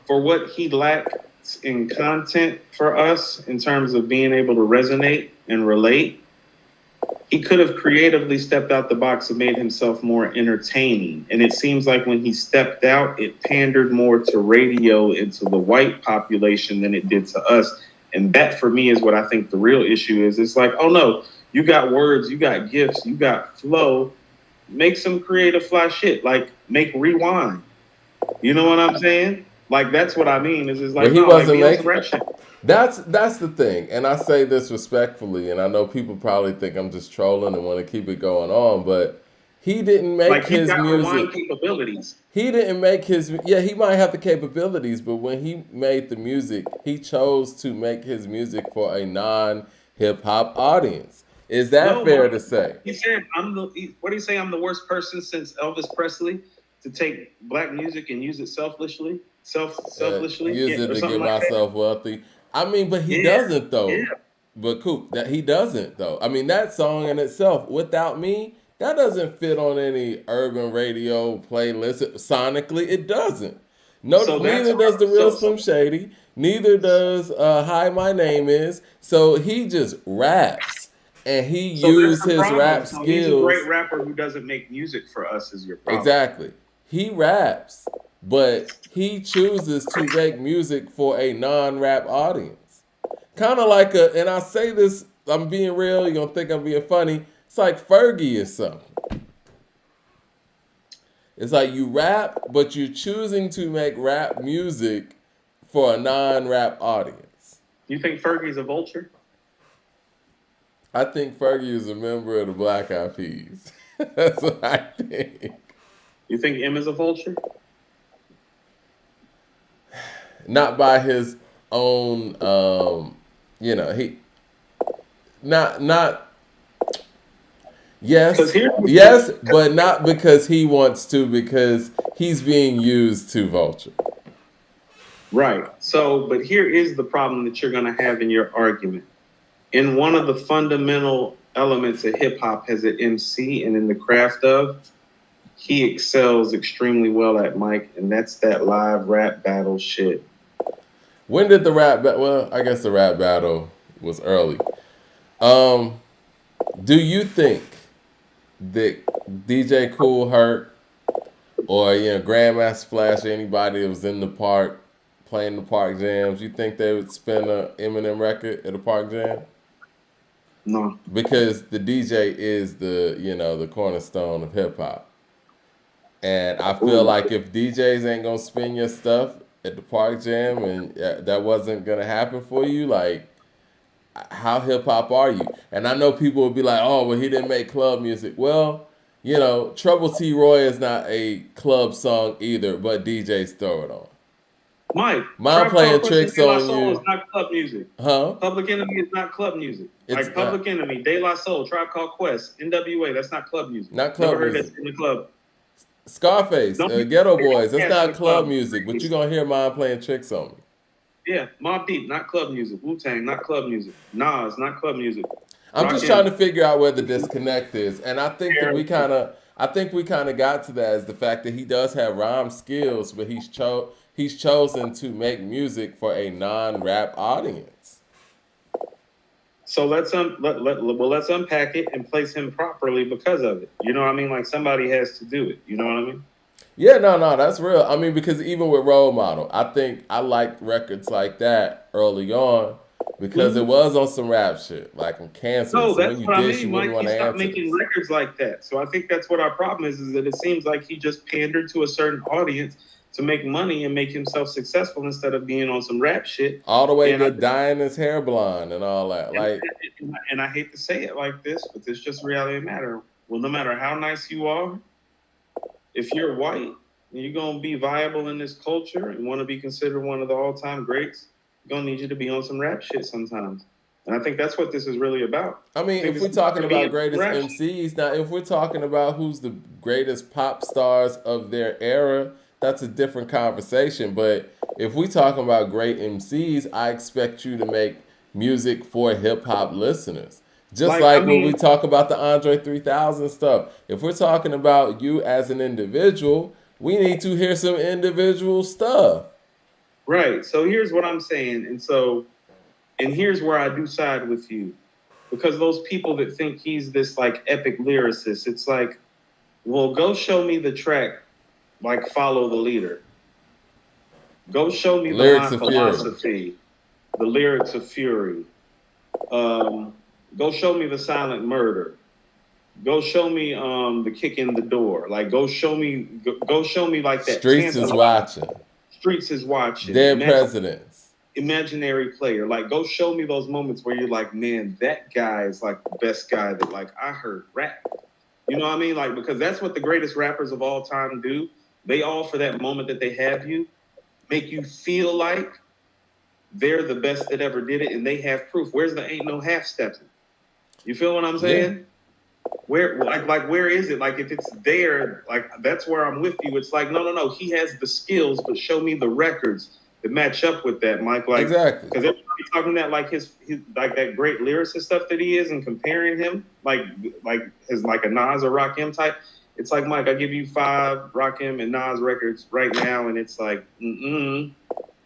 For what he lacks in content for us in terms of being able to resonate and relate, he could have creatively stepped out the box and made himself more entertaining. And it seems like when he stepped out, it pandered more to radio and to the white population than it did to us. And that for me is what I think the real issue is. It's like, oh no, you got words, you got gifts, you got flow. Make some creative fly shit. Like make rewind. You know what I'm saying? Like that's what I mean. Is
but
like
he
no, like
wasn't
be on
making.
some rap shit.
That's the thing, and I say this respectfully, and I know people probably think I'm just trolling and want to keep it going on, but he didn't make
Like he's
his
got
music.
rewind capabilities.
He didn't make his. Yeah, he might have the capabilities, but when he made the music, he chose to make his music for a non hip hop audience. Is that
No,
fair
Mike.
to say?
He said what do you say? I'm the worst person since Elvis Presley to take black music and use it selfishly,
Use
yeah,
it
or
to
something
get
like that.
myself wealthy. I mean, but he
Yeah,
doesn't
yeah.
though. But Coop, that he doesn't though. I mean, that song in itself, "Without Me," that doesn't fit on any urban radio playlist. Sonically, it doesn't. No,
So that's
neither does the real
so
Slim Shady. Neither does "Hi, My Name Is." So he just raps, and he
so that's
used
the
his
problem.
rap
So he's a great
skills.
rapper who doesn't make music for us is your problem.
Exactly. He raps, but he chooses to make music for a non-rap audience. Kind of like and I say this, I'm being real, you're gonna think I'm being funny. It's like Fergie or something. It's like you rap, but you're choosing to make rap music for a non-rap audience.
You think Fergie's a vulture?
I think Fergie is a member of the Black Eyed Peas. That's what I think.
You think M is a vulture?
Not by his own he not
Because
yes,
here's the
yes,
thing.
but not because he wants to, because he's being used to vulture.
Right. So, but here is the problem that you're going to have in your argument. In one of the fundamental elements of hip hop as an MC and in the craft of, he excels extremely well at, Mike, and that's that live rap battle shit.
When did the well, I guess the rap battle was early. Um, do you think that DJ Cool Herc or Grandmaster Flash or anybody that was in the park playing the park jams, you think they would spin a Eminem record at a park jam?
No.
Because the DJ is the cornerstone of hip hop. And I feel
Ooh.
like if DJs ain't gonna spin your stuff at the park jam and that wasn't gonna happen for you, like how hip hop are you? And I know people would be like, oh, well, he didn't make club music. Well, Trouble T. Roy is not a club song either, but DJs throw it on.
Mike,
Mom
Tribe Called
playing
Quest and
tricks
De La
on
Soul is
you,
not club music.
huh?
Public Enemy is not club music.
It's
Like
not
Public Enemy, De La Soul, Tribe Called Quest, NWA, that's not club music.
not
Never
club
heard that
music.
in the club.
Scarface,
Don't be
Ghetto Boys, that's
cats
not
in the club.
club music, but you're gonna hear Mom playing tricks on me.
Yeah, Mobb Deep, not club music. Wu Tang, not club music. Nas, not club music.
I'm just trying to
Rakim,
figure out where the disconnect is, and I think we kind of got to that as the fact that he does have rhyme skills, but he's chosen to make music for a non-rap audience.
so let's unpack it and place him properly because of it. You know what I mean? Like somebody has to do it. You know what I mean?
Yeah, no, that's real. I mean, because even with Role Model, I think I liked records like that early on because it
Mhm.
was on some rap shit, like I'm cancerous.
No,
So
that's
when you
what I
dish,
mean,
you wouldn't
Mike.
want
He
to
stopped
answer
making
this.
records like that. So I think that's what our problem is that it seems like he just pandered to a certain audience to make money and make himself successful instead of being on some rap shit.
All the way
And I
to dyeing his hair blonde and all that.
and,
Like,
and I hate to say it like this, but it's just reality of matter. Well, no matter how nice you are, if you're white and you're gonna be viable in this culture and want to be considered one of the all-time greats, you're gonna need you to be on some rap shit sometimes. And I think that's what this is really about.
I
I
mean,
think
if
this
we're
is
talking
to be
about
in
greatest
rap shit.
MCs, now if we're talking about who's the greatest pop stars of their era, that's a different conversation. But if we're talking about great MCs, I expect you to make music for hip hop listeners. Just
Like, I
like when we
mean,
talk about the Andre 3000 stuff. If we're talking about you as an individual, we need to hear some individual stuff.
right. So here's what I'm saying. And here's where I do side with you. Because those people that think he's this like epic lyricist, it's like, well, go show me the track, like Follow the Leader. Go show me the
Lyrics
My
of Fury.
Philosophy, the lyrics of Fury. Um, Go show me the Silent Murder. Go show me the Kick in the Door. Like go show me like that
Streets is
tantalizing.
watching.
Streets is watching.
Dead presidents.
Imaginary player. Like go show me those moments where you're like, man, that guy is like the best guy that like I heard rap. You know what I mean? Like because that's what the greatest rappers of all time do. They all for that moment that they have you make you feel like they're the best that ever did it, and they have proof. Where's the ain't no half stepping? You feel what I'm
Yeah.
saying? Where like where is it? Like if it's there, like that's where I'm with you. It's like no. He has the skills, but show me the records that match up with that, Mike. Like
Exactly.
because everybody's talking that like his like that great lyricist stuff that he is, and comparing him like his like a Nas or Rakim type. It's like Mike, I give you 5 Rakim and Nas records right now, and it's like,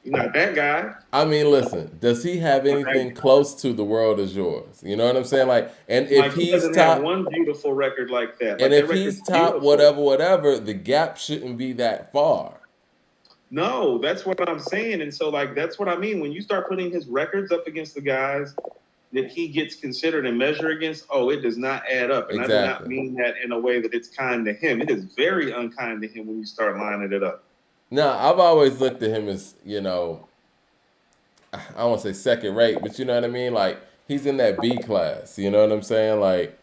you're not that guy.
I mean, listen, does he have anything close to The World Is Yours? You know what I'm saying? Like, and if
Like he
he's
doesn't have
top,
one beautiful record like that.
and
Like that
if
record's
he's top,
beautiful.
whatever, the gap shouldn't be that far.
No, that's what I'm saying. And so, like, that's what I mean. When you start putting his records up against the guys that he gets considered and measured against, oh, it does not add up. And I do not
Exactly.
mean that in a way that it's kind to him. It is very unkind to him when you start lining it up.
Now, I've always looked at him as, I don't want to say second rate, but you know what I mean? Like, he's in that B class. You know what I'm saying? Like,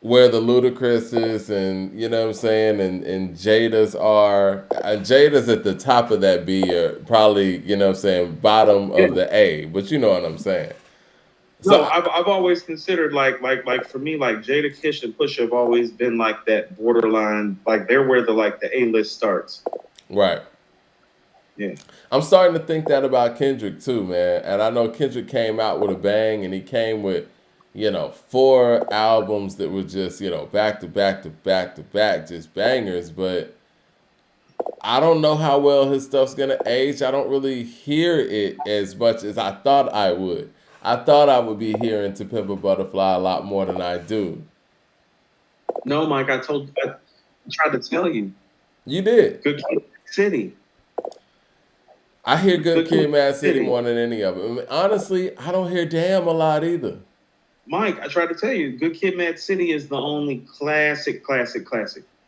where the Ludacris's and you know what I'm saying, and Jada's are. Jada's at the top of that B, or probably you know what I'm saying bottom
Yeah.
of the A, but you know what I'm saying.
No,
So
I've always considered like for me like Jada Kish and Pusha have always been like that borderline like they're where the A-list starts.
right,
Yeah.
I'm starting to think that about Kendrick too, man. And I know Kendrick came out with a bang, and he came with four albums that were just, back to back to back to back, just bangers. But I don't know how well his stuff's gonna age. I don't really hear it as much as I thought I would. I thought I would be hearing To Pimp a Butterfly a lot more than I do.
No, Mike, I tried to tell you.
You did.
Good Kid, City.
I hear Good
Good
Kid,
Kid,
Mad City
City.
more than any of it. I mean, honestly, I don't hear Damn a lot either.
Mike, I tried to tell you, Good Kid, Mad City is the only classic,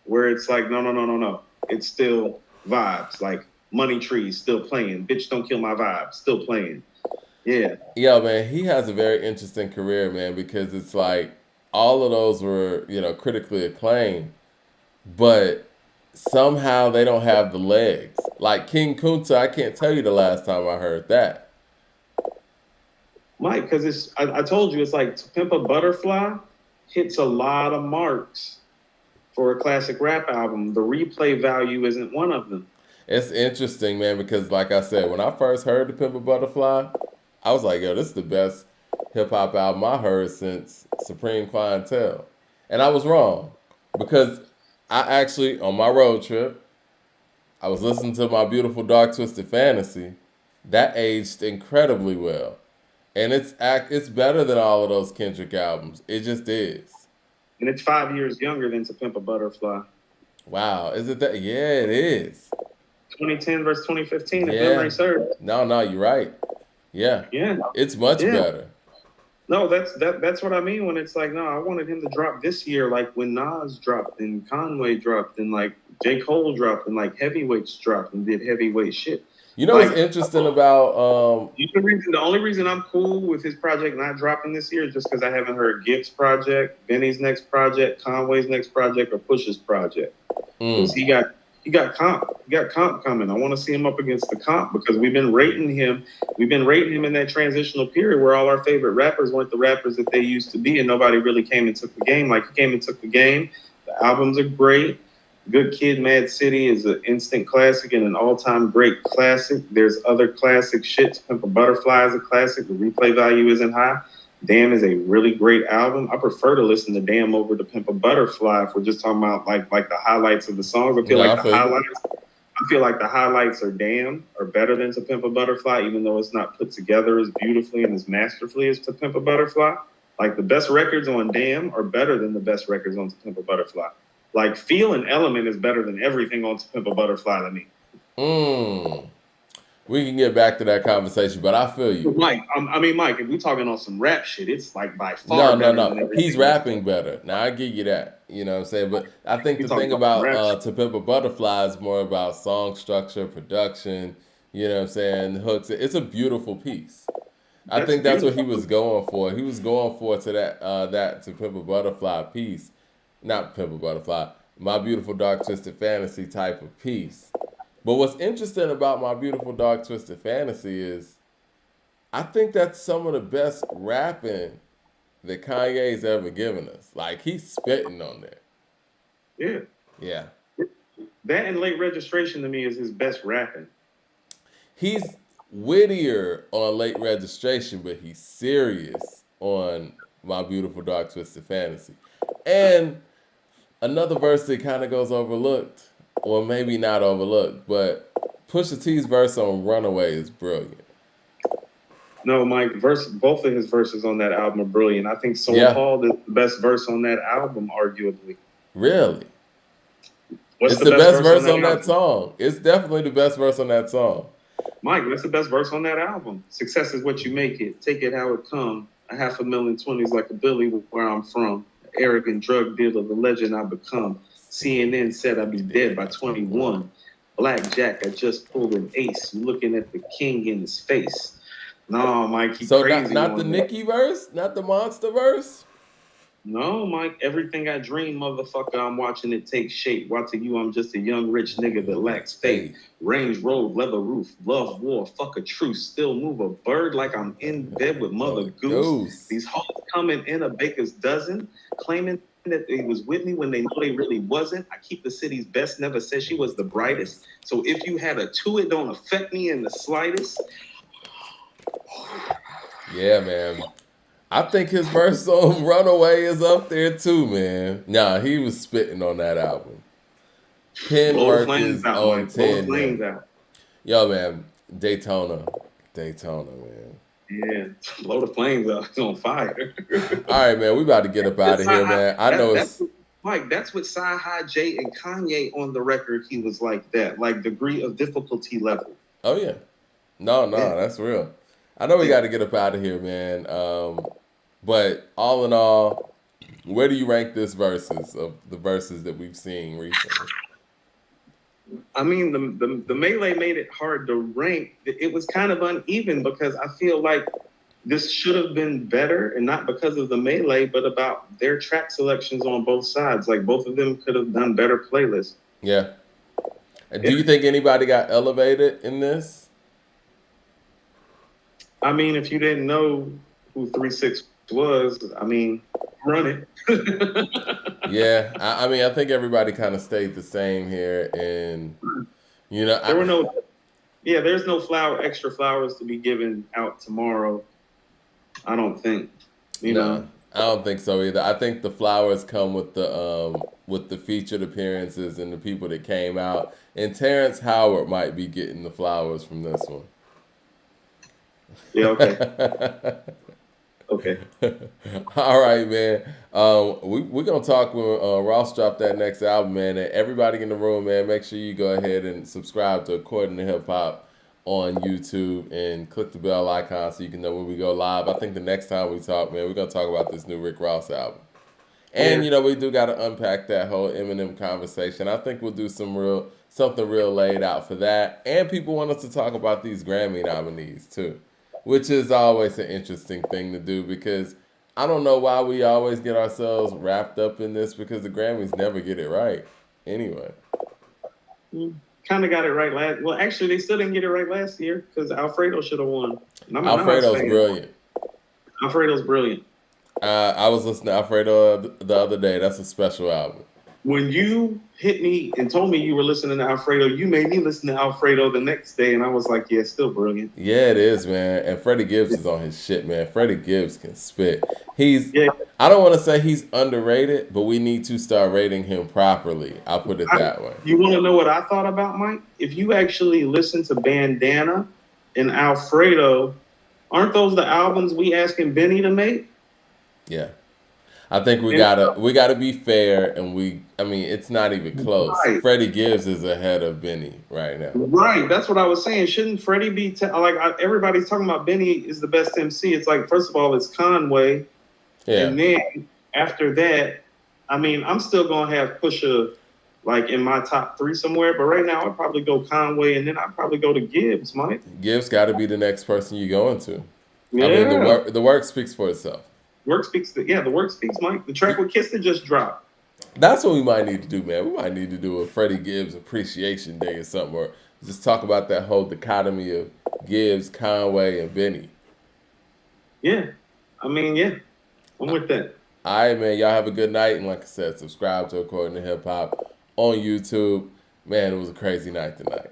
where it's like, no, no, no, no, no. It's still vibes. Like Money Trees still playing. Bitch, Don't Kill My Vibe still playing. Yeah.
Yeah, man, he has a very interesting career, man, because it's like all of those were, critically acclaimed, but somehow they don't have the legs. Like King Kunta, I can't tell you the last time I heard that.
Mike, because I told you, it's like To Pimp a Butterfly hits a lot of marks for a classic rap album. The replay value isn't one of them.
It's interesting, man, because like I said, when I first heard The Pimp a Butterfly, I was like, yo, this is the best hip hop album I heard since Supreme Clientele. And I was wrong. Because I actually, on my road trip, I was listening to My Beautiful Dark Twisted Fantasy. That aged incredibly well. And it's better than all of those Kendrick albums. It just is.
And it's 5 years younger than To Pimp a Butterfly.
Wow. Is it that? Yeah, it is.
2010 versus 2015, if
Yeah.
memory serves.
No, you're right. Yeah.
Yeah.
It's much
Yeah.
better.
No, that's what I mean when it's like, no, I wanted him to drop this year, like when Nas dropped and Conway dropped and like J. Cole dropped and like Heavyweights dropped and did heavyweight shit.
You know
Like,
what's interesting about
the only reason I'm cool with his project not dropping this year is just because I haven't heard Gibbs' project, Benny's next project, Conway's next project, or Push's project. Because he got comp coming. I want to see him up against the comp because we've been rating him in that transitional period where all our favorite rappers weren't the rappers that they used to be, and nobody really came and took the game. Like, he came and took the game. The albums are great. Good Kid, Mad City is an instant classic and an all-time great classic. There's other classic shit. To Pimp a Butterfly is a classic. The replay value isn't high. Damn is a really great album. I prefer to listen to Damn over To Pimp a Butterfly if we're just talking about like the highlights of the songs. I feel like the highlights are better than To Pimp a Butterfly, even though it's not put together as beautifully and as masterfully as To Pimp a Butterfly. Like, the best records on Damn are better than the best records on To Pimp a Butterfly. Like, Feel and Element is better than everything on To Pimp a Butterfly to me.
We can get back to that conversation, but I feel you.
Mike, Mike, if we're talking on some rap shit, it's like by far better than everything.
He's rapping better. Now, I give you that. You know what I'm saying? But I think the thing about To Pimp a Butterfly is more about song structure, production, you know what I'm saying, hooks. It's a beautiful piece. I think that's what he was going for. He was going for to that To Pimp a Butterfly piece. Not Pimp a Butterfly, My Beautiful Dark Twisted Fantasy type of piece. But what's interesting about My Beautiful Dark Twisted Fantasy is I think that's some of the best rapping that Kanye's ever given us. Like, he's spitting on there.
Yeah.
Yeah.
That and Late Registration to me is his best rapping.
He's wittier on Late Registration, but he's serious on My Beautiful Dark Twisted Fantasy. And another verse that kind of goes overlooked, or maybe not overlooked, but Pusha T's verse on Runaway is brilliant.
No, Mike, both of his verses on that album are brilliant. I think So Appalled is the best verse on that album, arguably.
Really?
What's
it's the best verse on that song. It's definitely the best verse on that song.
Mike, that's the best verse on that album. Success is what you make it. Take it how it come. 500,000 20s like a Billy where I'm from. Arrogant drug dealer, the legend I become. CNN said I'd be dead by 21. Blackjack, I just pulled an ace. Looking at the king in his face. No, Mike, he's crazy.
So not the Nicki verse? Not the Monster verse?
No, Mike, everything I dream, motherfucker, I'm watching it take shape. Watching you, I'm just a young rich nigga that lacks faith. Range Road, leather roof, love war, fuck a truce. Still move a bird like I'm in bed with Mother Goose. These hoes coming in a baker's dozen, claiming that they was with me when they know they really wasn't. I keep the city's best, never said she was the brightest. So if you had a two, it don't affect me in the slightest.
Yeah, man. I think his verse on Runaway is up there too, man. Nah, he was spitting on that album. Pen
Blow the
work
flames
is
out,
on
Mike. Blow the
10, man.
flames out.
Yo, man, Daytona. Daytona, man.
Yeah, blow the flames out. It's on fire.
All right, man, we about to get up out
That's
of here, man. I know
that's
it's
what, Mike. That's what Sci-Hi J and Kanye on the record. He was like that, like degree of difficulty level.
oh yeah. No,
Yeah,
no, that's real. I know we
yeah.
got to get up out of here, man. But all in all, where do you rank this versus of the verses that we've seen recently?
I mean, the melee made it hard to rank. It was kind of uneven because I feel like this should have been better, and not because of the melee, but about their track selections on both sides. Like both of them could have done better playlists.
Yeah.
Yeah.
Do you think anybody got elevated in this?
I mean, if you didn't know who 3 6 was, I mean, run it.
Yeah, I mean, I think everybody kind of stayed the same here, and you know,
There were no, yeah, there's no extra flowers to be given out tomorrow. I don't think, you
no,
know.
I don't think so either. I think the flowers come with the featured appearances and the people that came out, and Terrence Howard might be getting the flowers from this one.
Yeah, okay, okay.
All right, man. We're gonna talk when Ross drop that next album, man. And everybody in the room, man, make sure you go ahead and subscribe to According to Hip Hop on YouTube and click the bell icon so you can know when we go live. I think the next time we talk, man, we're gonna talk about this new Rick Ross album. And
Yeah,
you know, we do got to unpack that whole Eminem conversation. I think we'll do something real laid out for that. And people want us to talk about these Grammy nominees too, which is always an interesting thing to do because I don't know why we always get ourselves wrapped up in this because the Grammys never get it right. Anyway,
kind of got it right last. Well, actually, they still didn't get it right last year because Alfredo should have won. And I'm not
Alfredo's
saying
brilliant.
Alfredo's brilliant.
I was listening to Alfredo the other day. That's a special album.
When you hit me and told me you were listening to Alfredo, you made me listen to Alfredo the next day, and I was like, yeah, still brilliant.
Yeah, it is, man. And Freddie Gibbs is on his shit, man. Freddie Gibbs can spit. He's
Yeah,
I don't want to say he's underrated, but we need to start rating him properly. I'll put it that way.
you want to know what I thought about Mike? If you actually listen to Bandana and Alfredo, aren't those the albums we asking Benny to make?
Yeah. I think we
And,
gotta be fair and I mean it's not even close.
right,
Freddie Gibbs is ahead of Benny right now.
right. That's what I was saying. Shouldn't Freddie be everybody's talking about Benny is the best MC? It's like first of all, it's Conway,
Yeah.
and then after that, I mean, I'm still gonna have Pusha like in my top three somewhere, but right now I'd probably go Conway, and then I'd probably go to Gibbs, Mike.
Gibbs gotta be the next person you go into. I mean
Yeah.
the work speaks for itself.
The work speaks, Mike. The track with Kiss that just dropped.
That's what we might need to do, man. We might need to do a Freddie Gibbs Appreciation Day or something, or just talk about that whole dichotomy of Gibbs, Conway, and Benny.
Yeah. I mean, yeah. I'm with that.
All right, man. Y'all have a good night, and like I said, subscribe to According to Hip Hop on YouTube. Man, it was a crazy night tonight.